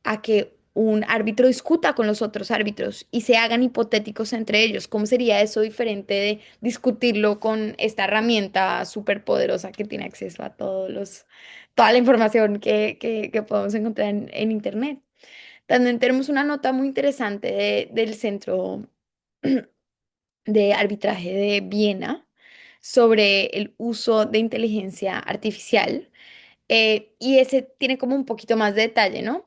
a que un árbitro discuta con los otros árbitros y se hagan hipotéticos entre ellos? ¿Cómo sería eso diferente de discutirlo con esta herramienta súper poderosa que tiene acceso a toda la información que podemos encontrar en Internet? También tenemos una nota muy interesante del Centro de Arbitraje de Viena sobre el uso de inteligencia artificial. Y ese tiene como un poquito más de detalle, ¿no?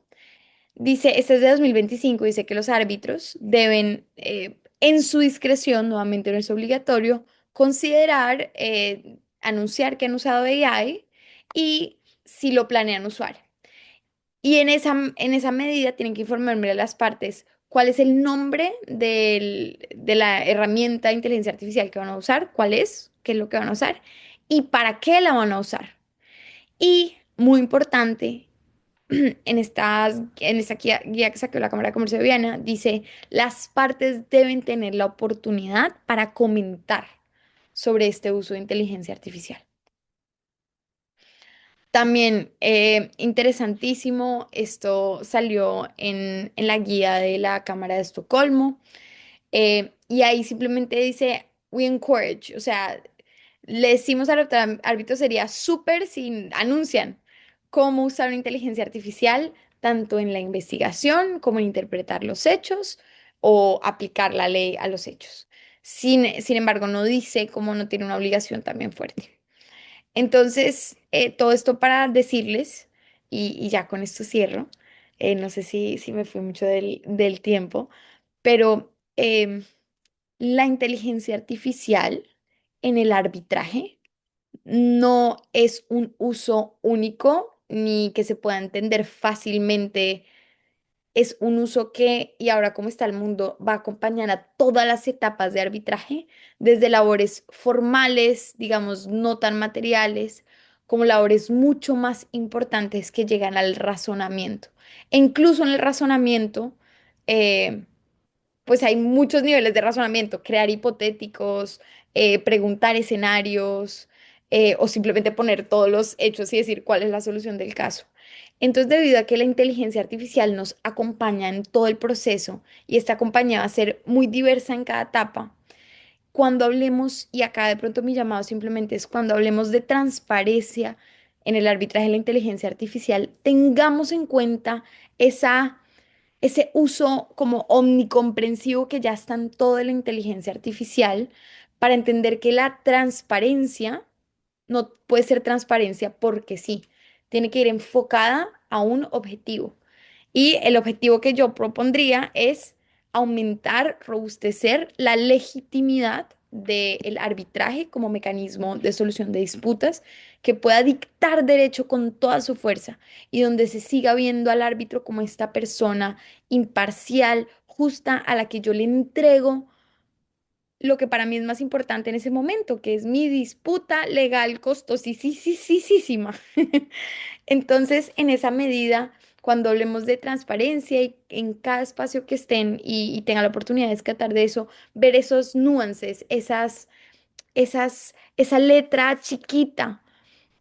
Dice, este es de 2025, dice que los árbitros deben, en su discreción, nuevamente no es obligatorio, considerar, anunciar que han usado AI y si lo planean usar. Y en esa medida tienen que informarme a las partes cuál es el nombre de la herramienta de inteligencia artificial que van a usar, cuál es, qué es lo que van a usar y para qué la van a usar. Y muy importante, en esta guía que sacó la Cámara de Comercio de Viena, dice, las partes deben tener la oportunidad para comentar sobre este uso de inteligencia artificial. También interesantísimo, esto salió en la guía de la Cámara de Estocolmo y ahí simplemente dice, we encourage, o sea, le decimos a los árbitros sería súper si anuncian cómo usar una inteligencia artificial tanto en la investigación como en interpretar los hechos o aplicar la ley a los hechos. Sin embargo, no dice cómo no tiene una obligación también fuerte. Entonces, todo esto para decirles, y ya con esto cierro, no sé si me fui mucho del tiempo, pero la inteligencia artificial en el arbitraje no es un uso único ni que se pueda entender fácilmente, es un uso que, y ahora como está el mundo, va a acompañar a todas las etapas de arbitraje, desde labores formales, digamos, no tan materiales, como labores mucho más importantes que llegan al razonamiento. E incluso en el razonamiento, eh, pues hay muchos niveles de razonamiento, crear hipotéticos, preguntar escenarios, o simplemente poner todos los hechos y decir cuál es la solución del caso. Entonces, debido a que la inteligencia artificial nos acompaña en todo el proceso y está acompañada a ser muy diversa en cada etapa, cuando hablemos, y acá de pronto mi llamado simplemente es cuando hablemos de transparencia en el arbitraje de la inteligencia artificial, tengamos en cuenta ese uso como omnicomprensivo que ya está en toda la inteligencia artificial para entender que la transparencia no puede ser transparencia porque sí, tiene que ir enfocada a un objetivo. Y el objetivo que yo propondría es aumentar, robustecer la legitimidad del arbitraje como mecanismo de solución de disputas que pueda dictar derecho con toda su fuerza y donde se siga viendo al árbitro como esta persona imparcial, justa, a la que yo le entrego lo que para mí es más importante en ese momento, que es mi disputa legal costosísima. Entonces, en esa medida, cuando hablemos de transparencia y en cada espacio que estén y tengan la oportunidad de descatar de eso, ver esos nuances, esa letra chiquita,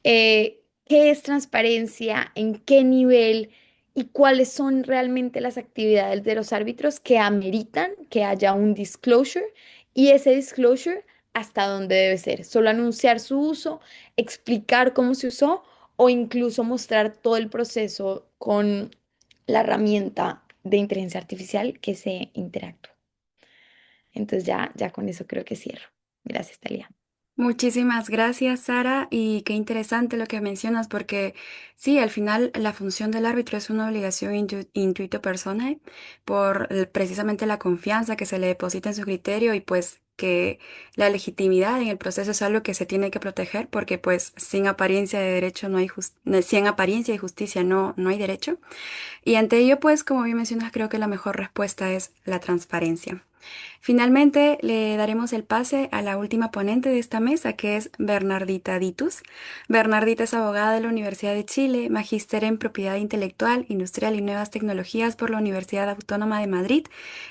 qué es transparencia, en qué nivel y cuáles son realmente las actividades de los árbitros que ameritan que haya un disclosure y ese disclosure hasta dónde debe ser. Solo anunciar su uso, explicar cómo se usó o incluso mostrar todo el proceso con la herramienta de inteligencia artificial que se interactúa. Entonces ya con eso creo que cierro. Gracias, Talia. Muchísimas gracias, Sara, y qué interesante lo que mencionas, porque sí, al final la función del árbitro es una obligación intuito personae por precisamente la confianza que se le deposita en su criterio y pues que la legitimidad en el proceso es algo que se tiene que proteger porque pues sin apariencia de derecho no hay sin apariencia de justicia no hay derecho. Y ante ello, pues como bien mencionas, creo que la mejor respuesta es la transparencia. Finalmente, le daremos el pase a la última ponente de esta mesa, que es Bernardita Ditus. Bernardita es abogada de la Universidad de Chile, magíster en Propiedad Intelectual, Industrial y Nuevas Tecnologías por la Universidad Autónoma de Madrid,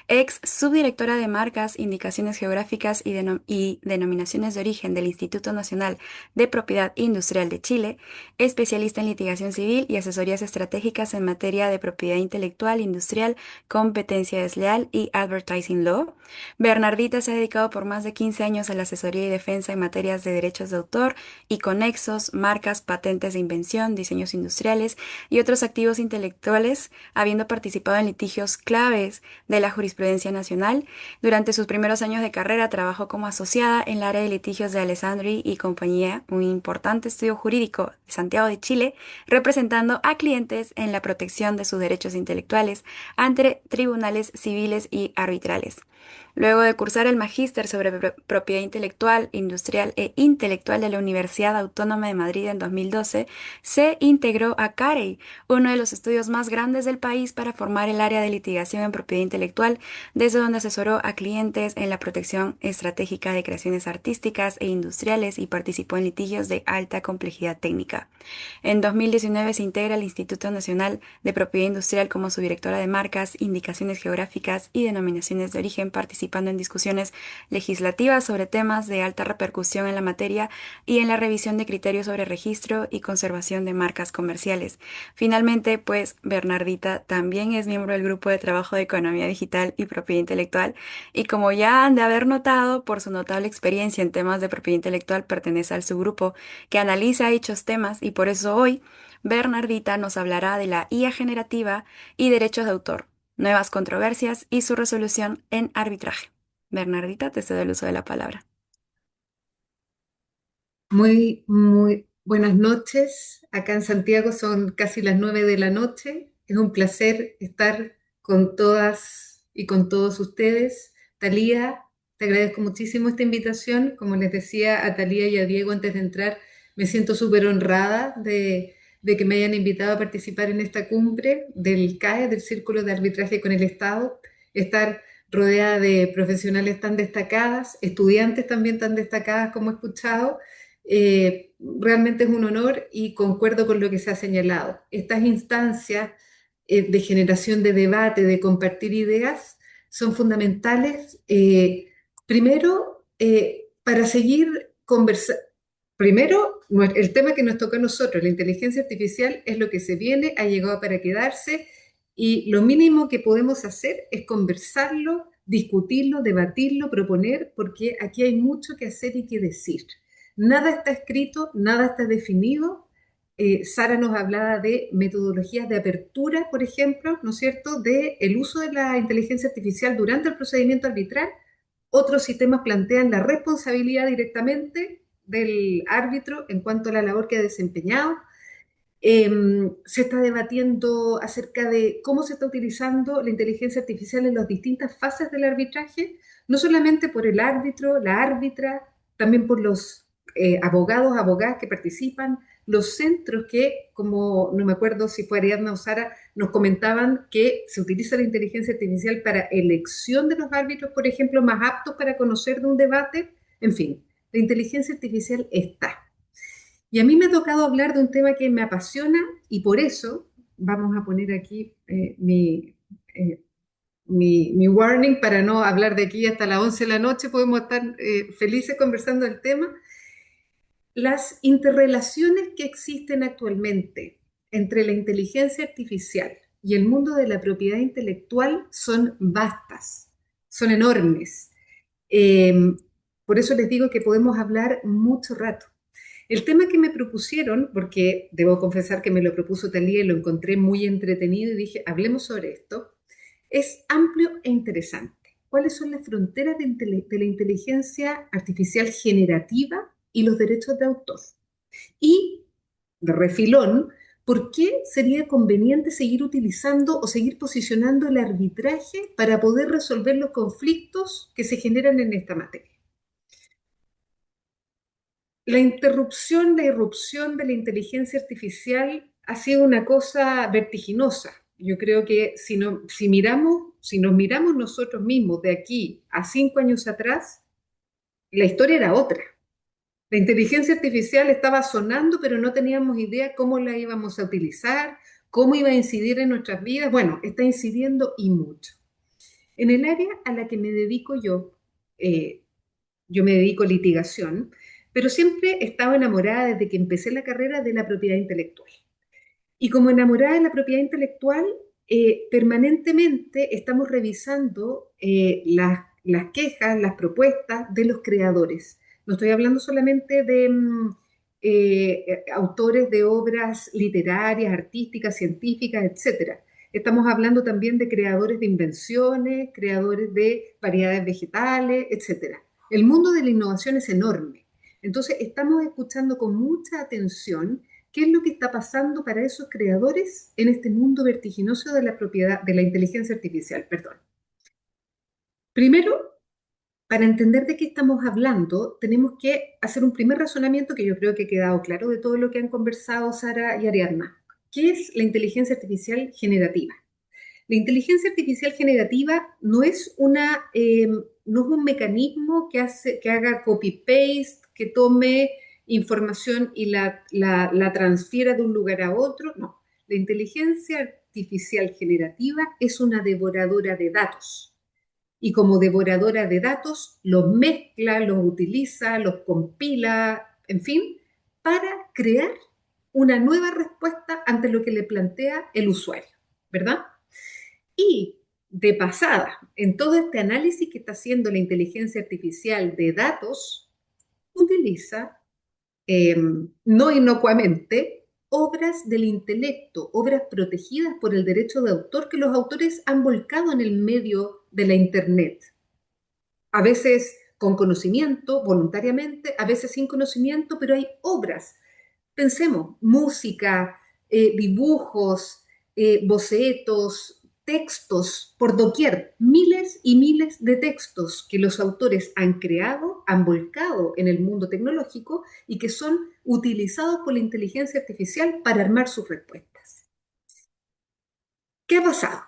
ex subdirectora de Marcas, Indicaciones Geográficas y Denominaciones de Origen del Instituto Nacional de Propiedad Industrial de Chile, especialista en litigación civil y asesorías estratégicas en materia de propiedad intelectual, industrial, competencia desleal y advertising law. Bernardita se ha dedicado por más de 15 años a la asesoría y defensa en materias de derechos de autor y conexos, marcas, patentes de invención, diseños industriales y otros activos intelectuales, habiendo participado en litigios claves de la jurisprudencia nacional. Durante sus primeros años de carrera trabajó como asociada en el área de litigios de Alessandri y compañía, un importante estudio jurídico de Santiago de Chile, representando a clientes en la protección de sus derechos intelectuales ante tribunales civiles y arbitrales. Luego de cursar el magíster sobre propiedad intelectual, industrial e intelectual de la Universidad Autónoma de Madrid en 2012, se integró a CAREI, uno de los estudios más grandes del país para formar el área de litigación en propiedad intelectual, desde donde asesoró a clientes en la protección estratégica de creaciones artísticas e industriales y participó en litigios de alta complejidad técnica. En 2019 se integra al Instituto Nacional de Propiedad Industrial como subdirectora de marcas, indicaciones geográficas y denominaciones de origen, participando en discusiones legislativas sobre temas de alta repercusión en la materia y en la revisión de criterios sobre registro y conservación de marcas comerciales. Finalmente, pues Bernardita también es miembro del grupo de trabajo de economía digital y propiedad intelectual y como ya han de haber notado por su notable experiencia en temas de propiedad intelectual, pertenece al subgrupo que analiza dichos temas y por eso hoy Bernardita nos hablará de la IA generativa y derechos de autor, nuevas controversias y su resolución en arbitraje. Bernardita, te cedo el uso de la palabra. Muy buenas noches. Acá en Santiago son casi las 9 de la noche. Es un placer estar con todas y con todos ustedes. Talía, te agradezco muchísimo esta invitación. Como les decía a Talía y a Diego antes de entrar, me siento súper honrada de que me hayan invitado a participar en esta cumbre del CAE, del Círculo de Arbitraje con el Estado. Estar rodeada de profesionales tan destacadas, estudiantes también tan destacadas como he escuchado. Realmente es un honor y concuerdo con lo que se ha señalado. Estas instancias de generación de debate, de compartir ideas, son fundamentales, primero, para seguir conversando. Primero, el tema que nos toca a nosotros, la inteligencia artificial, es lo que se viene, ha llegado para quedarse y lo mínimo que podemos hacer es conversarlo, discutirlo, debatirlo, proponer, porque aquí hay mucho que hacer y que decir. Nada está escrito, nada está definido. Sara nos hablaba de metodologías de apertura, por ejemplo, ¿no es cierto?, de el uso de la inteligencia artificial durante el procedimiento arbitral. Otros sistemas plantean la responsabilidad directamente del árbitro en cuanto a la labor que ha desempeñado. Se está debatiendo acerca de cómo se está utilizando la inteligencia artificial en las distintas fases del arbitraje, no solamente por el árbitro, la árbitra, también por los abogados, abogadas que participan, los centros que, como no me acuerdo si fue Ariadna o Sara, nos comentaban que se utiliza la inteligencia artificial para elección de los árbitros, por ejemplo, más aptos para conocer de un debate. En fin, la inteligencia artificial está. Y a mí me ha tocado hablar de un tema que me apasiona y por eso vamos a poner aquí mi warning para no hablar de aquí hasta las 11 de la noche. Podemos estar felices conversando del tema. Las interrelaciones que existen actualmente entre la inteligencia artificial y el mundo de la propiedad intelectual son vastas, son enormes. Eh, por eso les digo que podemos hablar mucho rato. El tema que me propusieron, porque debo confesar que me lo propuso Talía y lo encontré muy entretenido y dije, hablemos sobre esto, es amplio e interesante. ¿Cuáles son las fronteras de la inteligencia artificial generativa y los derechos de autor? Y, de refilón, ¿por qué sería conveniente seguir utilizando o seguir posicionando el arbitraje para poder resolver los conflictos que se generan en esta materia? La interrupción, la irrupción de la inteligencia artificial ha sido una cosa vertiginosa. Yo creo que si nos miramos nosotros mismos de aquí a 5 años atrás, la historia era otra. La inteligencia artificial estaba sonando, pero no teníamos idea cómo la íbamos a utilizar, cómo iba a incidir en nuestras vidas. Bueno, está incidiendo y mucho. En el área a la que me dedico eh, yo me dedico a litigación, pero siempre estaba enamorada desde que empecé la carrera de la propiedad intelectual. Y como enamorada de la propiedad intelectual, permanentemente estamos revisando las quejas, las propuestas de los creadores. No estoy hablando solamente de autores de obras literarias, artísticas, científicas, etcétera. Estamos hablando también de creadores de invenciones, creadores de variedades vegetales, etcétera. El mundo de la innovación es enorme. Entonces, estamos escuchando con mucha atención qué es lo que está pasando para esos creadores en este mundo vertiginoso de la propiedad, de la inteligencia artificial, perdón. Primero, para entender de qué estamos hablando, tenemos que hacer un primer razonamiento que yo creo que ha quedado claro de todo lo que han conversado Sara y Ariadna. ¿Qué es la inteligencia artificial generativa? La inteligencia artificial generativa no es no es un mecanismo que haga copy-paste, que tome información y la transfiera de un lugar a otro. No, la inteligencia artificial generativa es una devoradora de datos. Y como devoradora de datos, los mezcla, los utiliza, los compila, en fin, para crear una nueva respuesta ante lo que le plantea el usuario, ¿verdad? Y de pasada, en todo este análisis que está haciendo la inteligencia artificial de datos, utiliza, no inocuamente, obras del intelecto, obras protegidas por el derecho de autor que los autores han volcado en el medio de la Internet. A veces con conocimiento, voluntariamente, a veces sin conocimiento, pero hay obras. Pensemos, música, dibujos, bocetos, textos, por doquier, miles y miles de textos que los autores han creado, han volcado en el mundo tecnológico y que son utilizados por la inteligencia artificial para armar sus respuestas. ¿Qué ha pasado?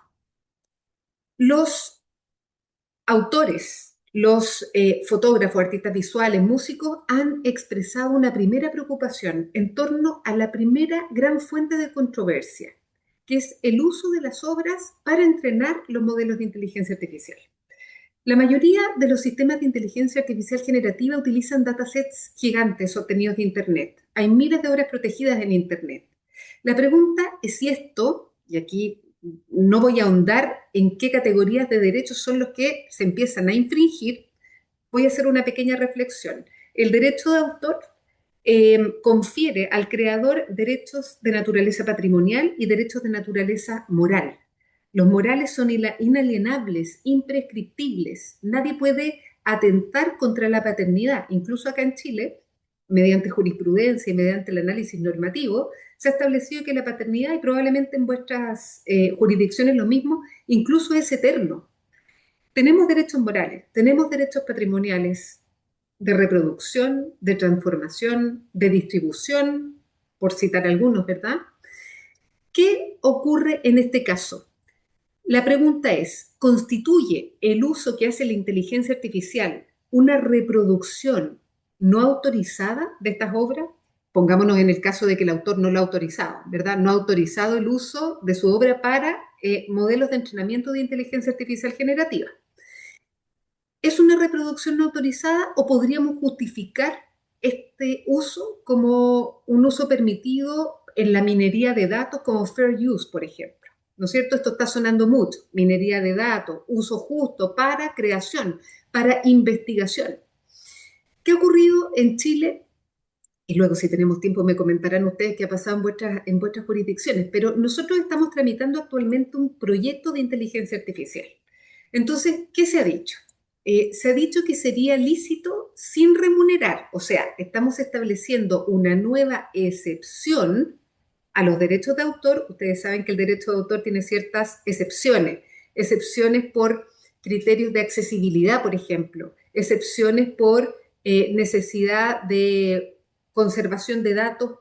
Los autores, los fotógrafos, artistas visuales, músicos han expresado una primera preocupación en torno a la primera gran fuente de controversia, que es el uso de las obras para entrenar los modelos de inteligencia artificial. La mayoría de los sistemas de inteligencia artificial generativa utilizan datasets gigantes obtenidos de Internet. Hay miles de obras protegidas en Internet. La pregunta es si esto, y aquí no voy a ahondar en qué categorías de derechos son los que se empiezan a infringir, voy a hacer una pequeña reflexión. El derecho de autor confiere al creador derechos de naturaleza patrimonial y derechos de naturaleza moral. Los morales son inalienables, imprescriptibles. Nadie puede atentar contra la paternidad. Incluso acá en Chile, mediante jurisprudencia y mediante el análisis normativo, se ha establecido que la paternidad, y probablemente en vuestras jurisdicciones lo mismo, incluso es eterno. Tenemos derechos morales, tenemos derechos patrimoniales de reproducción, de transformación, de distribución, por citar algunos, ¿verdad? ¿Qué ocurre en este caso? La pregunta es, ¿constituye el uso que hace la inteligencia artificial una reproducción no autorizada de estas obras? Pongámonos en el caso de que el autor no lo ha autorizado, ¿verdad? No ha autorizado el uso de su obra para modelos de entrenamiento de inteligencia artificial generativa. ¿Es una reproducción no autorizada o podríamos justificar este uso como un uso permitido en la minería de datos como fair use, por ejemplo? ¿No es cierto? Esto está sonando mucho. Minería de datos, uso justo para creación, para investigación. ¿Qué ha ocurrido en Chile? Y luego, si tenemos tiempo, me comentarán ustedes qué ha pasado en vuestras jurisdicciones. Pero nosotros estamos tramitando actualmente un proyecto de inteligencia artificial. Entonces, ¿qué se ha dicho? Se ha dicho que sería lícito sin remunerar. O sea, estamos estableciendo una nueva excepción a los derechos de autor. Ustedes saben que el derecho de autor tiene ciertas excepciones. Excepciones por criterios de accesibilidad, por ejemplo. Excepciones por necesidad de conservación de datos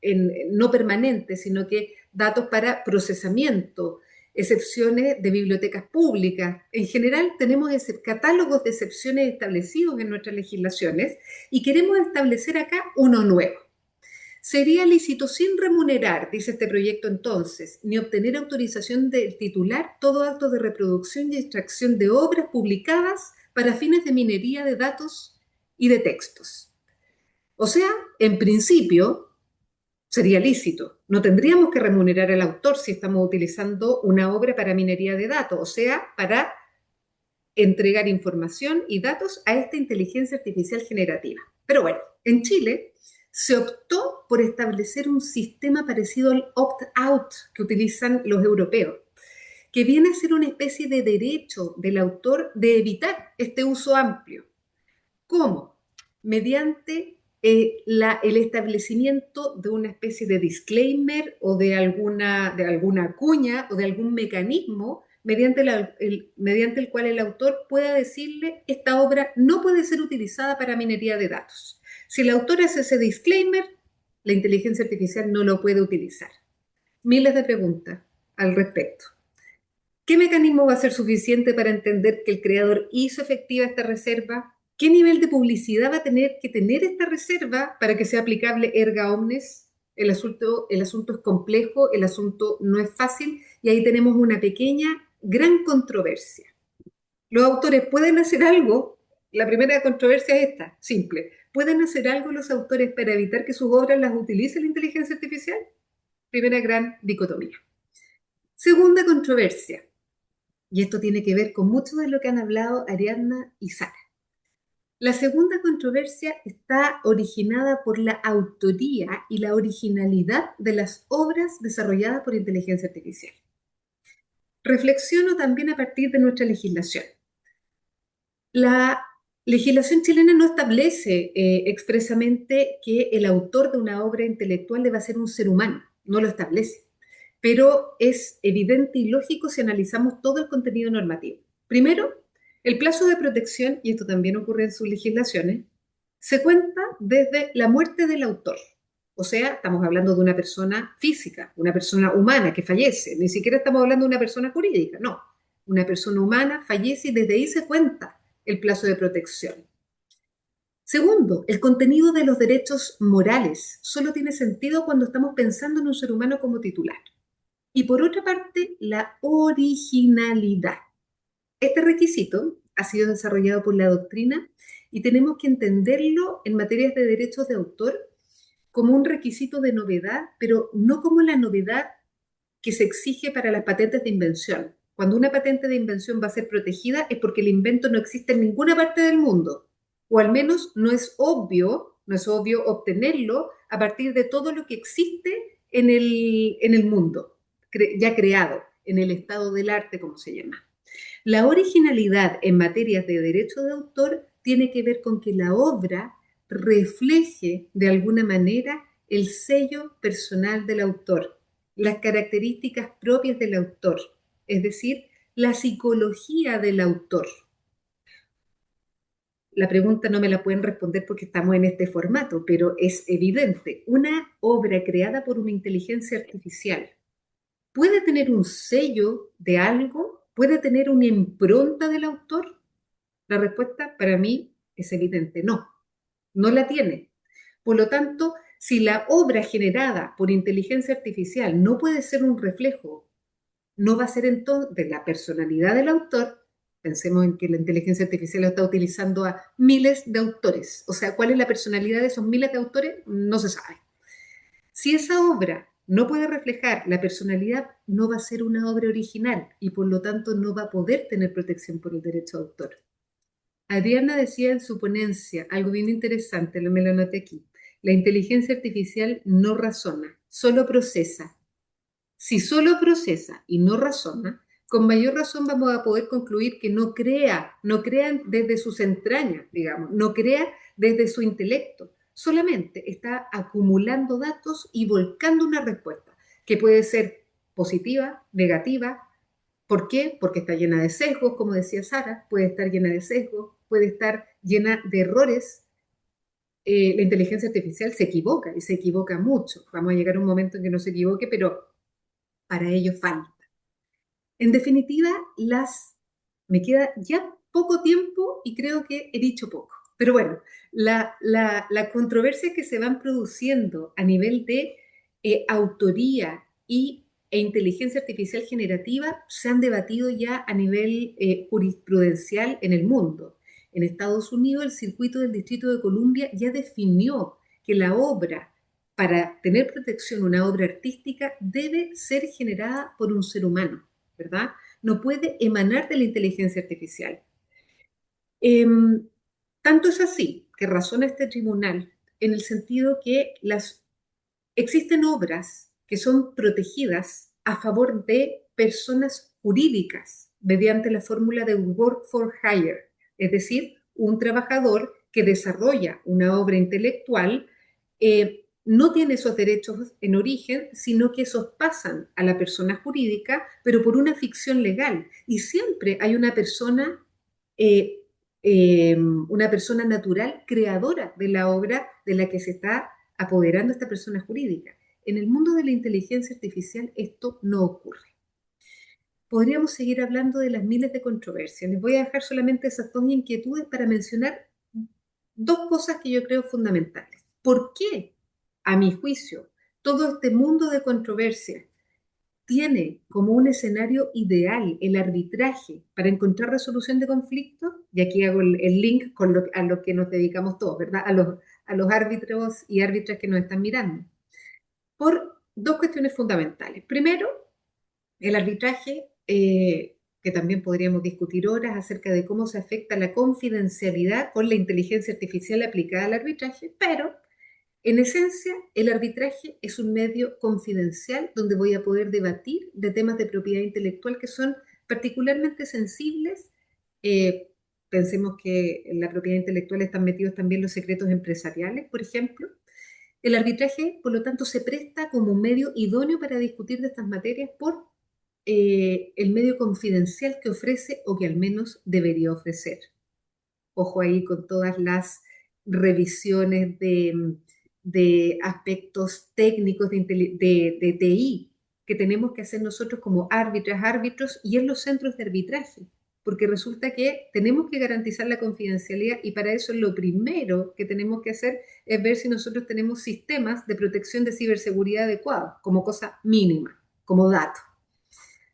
no permanentes, sino que datos para procesamiento, excepciones de bibliotecas públicas. En general tenemos catálogos de excepciones establecidos en nuestras legislaciones y queremos establecer acá uno nuevo. Sería lícito sin remunerar, dice este proyecto entonces, ni obtener autorización del titular todo acto de reproducción y extracción de obras publicadas para fines de minería de datos y de textos. O sea, en principio, sería lícito. No tendríamos que remunerar al autor si estamos utilizando una obra para minería de datos, o sea, para entregar información y datos a esta inteligencia artificial generativa. Pero bueno, en Chile se optó por establecer un sistema parecido al opt-out que utilizan los europeos, que viene a ser una especie de derecho del autor de evitar este uso amplio. ¿Cómo? Mediante el establecimiento de una especie de disclaimer o de alguna cuña o de algún mecanismo mediante el cual el autor pueda decirle esta obra no puede ser utilizada para minería de datos. Si el autor hace ese disclaimer, la inteligencia artificial no lo puede utilizar. Miles de preguntas al respecto. ¿Qué mecanismo va a ser suficiente para entender que el creador hizo efectiva esta reserva? ¿Qué nivel de publicidad va a tener que tener esta reserva para que sea aplicable erga omnes? El asunto es complejo, el asunto no es fácil y ahí tenemos una pequeña, gran controversia. ¿Los autores pueden hacer algo? La primera controversia es esta, simple. ¿Pueden hacer algo los autores para evitar que sus obras las utilice la inteligencia artificial? Primera gran dicotomía. Segunda controversia. Y esto tiene que ver con mucho de lo que han hablado Ariadna y Sara. La segunda controversia está originada por la autoría y la originalidad de las obras desarrolladas por inteligencia artificial. Reflexiono también a partir de nuestra legislación. La legislación chilena no establece expresamente que el autor de una obra intelectual deba ser un ser humano, no lo establece, pero es evidente y lógico si analizamos todo el contenido normativo. Primero, el plazo de protección, y esto también ocurre en sus legislaciones, se cuenta desde la muerte del autor. O sea, estamos hablando de una persona física, una persona humana que fallece, ni siquiera estamos hablando de una persona jurídica, no. Una persona humana fallece y desde ahí se cuenta el plazo de protección. Segundo, el contenido de los derechos morales solo tiene sentido cuando estamos pensando en un ser humano como titular. Y por otra parte, la originalidad. Este requisito ha sido desarrollado por la doctrina y tenemos que entenderlo en materias de derechos de autor como un requisito de novedad, pero no como la novedad que se exige para las patentes de invención. Cuando una patente de invención va a ser protegida es porque el invento no existe en ninguna parte del mundo, o al menos no es obvio obtenerlo a partir de todo lo que existe en el mundo, ya creado, en el estado del arte, como se llama. La originalidad en materias de derecho de autor tiene que ver con que la obra refleje de alguna manera el sello personal del autor, las características propias del autor, es decir, la psicología del autor. La pregunta no me la pueden responder porque estamos en este formato, pero es evidente. Una obra creada por una inteligencia artificial puede tener un sello de algo, puede tener una impronta del autor. La respuesta para mí es evidente, no, no la tiene. Por lo tanto, si la obra generada por inteligencia artificial no puede ser un reflejo, no va a ser entonces de la personalidad del autor. Pensemos en que la inteligencia artificial está utilizando a miles de autores. O sea, ¿cuál es la personalidad de esos miles de autores? No se sabe. Si esa obra no puede reflejar la personalidad, no va a ser una obra original y por lo tanto no va a poder tener protección por el derecho de autor. Adriana decía en su ponencia algo bien interesante, me lo anoté aquí. La inteligencia artificial no razona, solo procesa. Si solo procesa y no razona, con mayor razón vamos a poder concluir que no crea desde sus entrañas, digamos, no crea desde su intelecto, solamente está acumulando datos y volcando una respuesta que puede ser positiva, negativa. ¿Por qué? Porque está llena de sesgos, como decía Sara, puede estar llena de sesgos, puede estar llena de errores. La inteligencia artificial se equivoca y se equivoca mucho. Vamos a llegar a un momento en que no se equivoque, pero para ello falta. En definitiva, me queda ya poco tiempo y creo que he dicho poco. Pero bueno, la controversia que se van produciendo a nivel de autoría e inteligencia artificial generativa se han debatido ya a nivel jurisprudencial en el mundo. En Estados Unidos, el circuito del Distrito de Columbia ya definió que la obra, para tener protección, una obra artística, debe ser generada por un ser humano, ¿verdad? No puede emanar de la inteligencia artificial. Tanto es así que razona este tribunal en el sentido que existen obras que son protegidas a favor de personas jurídicas mediante la fórmula de work for hire, es decir, un trabajador que desarrolla una obra intelectual no tiene esos derechos en origen, sino que esos pasan a la persona jurídica, pero por una ficción legal. Y siempre hay eh, una persona natural creadora de la obra de la que se está apoderando esta persona jurídica. En el mundo de la inteligencia artificial esto no ocurre. Podríamos seguir hablando de las miles de controversias. Les voy a dejar solamente esas dos inquietudes para mencionar dos cosas que yo creo fundamentales. ¿Por qué, a mi juicio, todo este mundo de controversias tiene como un escenario ideal el arbitraje para encontrar resolución de conflictos? Y aquí hago el link a lo que nos dedicamos todos, ¿verdad? A los árbitros y árbitras que nos están mirando. Por dos cuestiones fundamentales. Primero, el arbitraje, que también podríamos discutir horas acerca de cómo se afecta la confidencialidad con la inteligencia artificial aplicada al arbitraje, pero en esencia, el arbitraje es un medio confidencial donde voy a poder debatir de temas de propiedad intelectual que son particularmente sensibles. Eh, Pensemos que en la propiedad intelectual están metidos también los secretos empresariales, por ejemplo. El arbitraje, por lo tanto, se presta como un medio idóneo para discutir de estas materias por el medio confidencial que ofrece o que al menos debería ofrecer. Ojo ahí con todas las revisiones de aspectos técnicos de TI que tenemos que hacer nosotros como árbitros y en los centros de arbitraje, porque resulta que tenemos que garantizar la confidencialidad y para eso lo primero que tenemos que hacer es ver si nosotros tenemos sistemas de protección de ciberseguridad adecuados, como cosa mínima, como dato.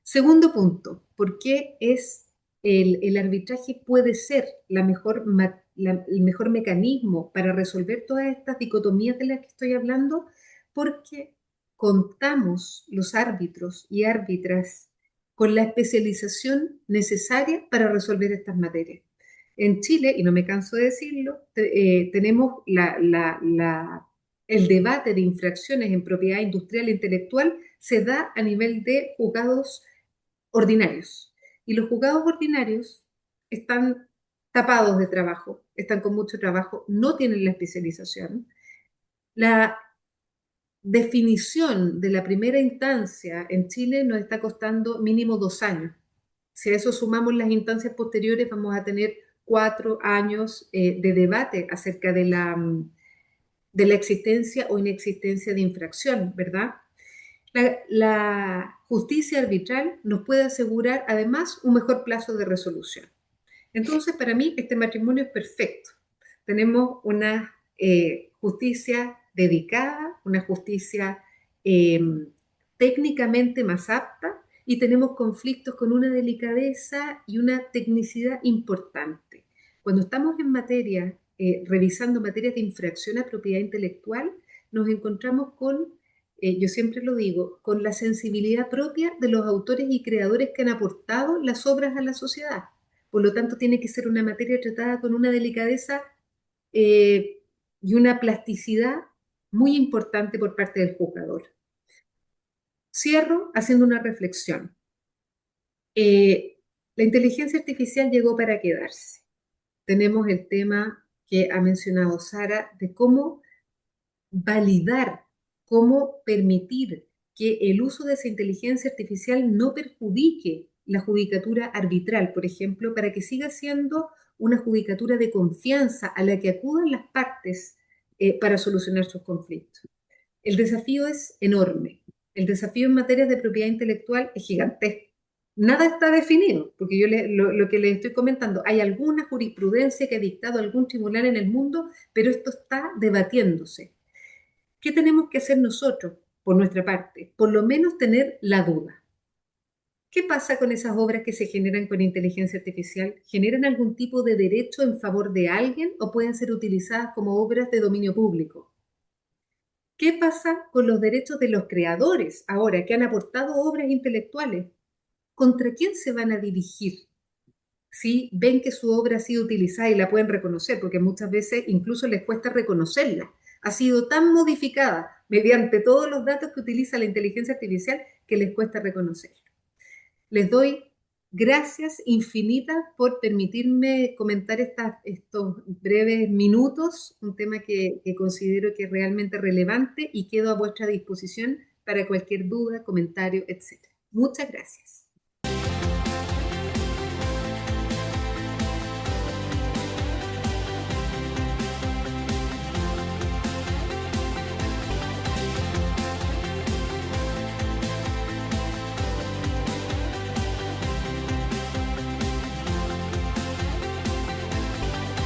Segundo punto, ¿por qué es el arbitraje puede ser el mejor mecanismo para resolver todas estas dicotomías de las que estoy hablando, porque contamos los árbitros y árbitras con la especialización necesaria para resolver estas materias. En Chile, y no me canso de decirlo, tenemos el debate de infracciones en propiedad industrial e intelectual se da a nivel de juzgados ordinarios. Y los juzgados ordinarios están tapados de trabajo, están con mucho trabajo, no tienen la especialización. La definición de la primera instancia en Chile nos está costando mínimo 2 años. Si a eso sumamos las instancias posteriores, vamos a tener 4 años de debate acerca de la existencia o inexistencia de infracción, ¿verdad? La justicia arbitral nos puede asegurar además un mejor plazo de resolución. Entonces, para mí, este matrimonio es perfecto. Tenemos una justicia dedicada, una justicia eh, técnicamente más apta y tenemos conflictos con una delicadeza y una tecnicidad importante. Cuando estamos en materia, revisando materias de infracción a propiedad intelectual, nos encontramos con, yo siempre lo digo, con la sensibilidad propia de los autores y creadores que han aportado las obras a la sociedad. Por lo tanto, tiene que ser una materia tratada con una delicadeza y una plasticidad muy importante por parte del juzgador. Cierro haciendo una reflexión. La inteligencia artificial llegó para quedarse. Tenemos el tema que ha mencionado Sara de cómo validar, cómo permitir que el uso de esa inteligencia artificial no perjudique la judicatura arbitral, por ejemplo, para que siga siendo una judicatura de confianza a la que acudan las partes para solucionar sus conflictos. El desafío es enorme. El desafío en materia de propiedad intelectual es gigantesco. Nada está definido, porque yo lo que les estoy comentando, hay alguna jurisprudencia que ha dictado algún tribunal en el mundo, pero esto está debatiéndose. ¿Qué tenemos que hacer nosotros por nuestra parte? Por lo menos tener la duda. ¿Qué pasa con esas obras que se generan con inteligencia artificial? ¿Generan algún tipo de derecho en favor de alguien o pueden ser utilizadas como obras de dominio público? ¿Qué pasa con los derechos de los creadores ahora que han aportado obras intelectuales? ¿Contra quién se van a dirigir? Si ven que su obra ha sido utilizada y la pueden reconocer, porque muchas veces incluso les cuesta reconocerla. Ha sido tan modificada mediante todos los datos que utiliza la inteligencia artificial que les cuesta reconocerla. Les doy gracias infinitas por permitirme comentar estos breves minutos, un tema que considero que es realmente relevante y quedo a vuestra disposición para cualquier duda, comentario, etc. Muchas gracias.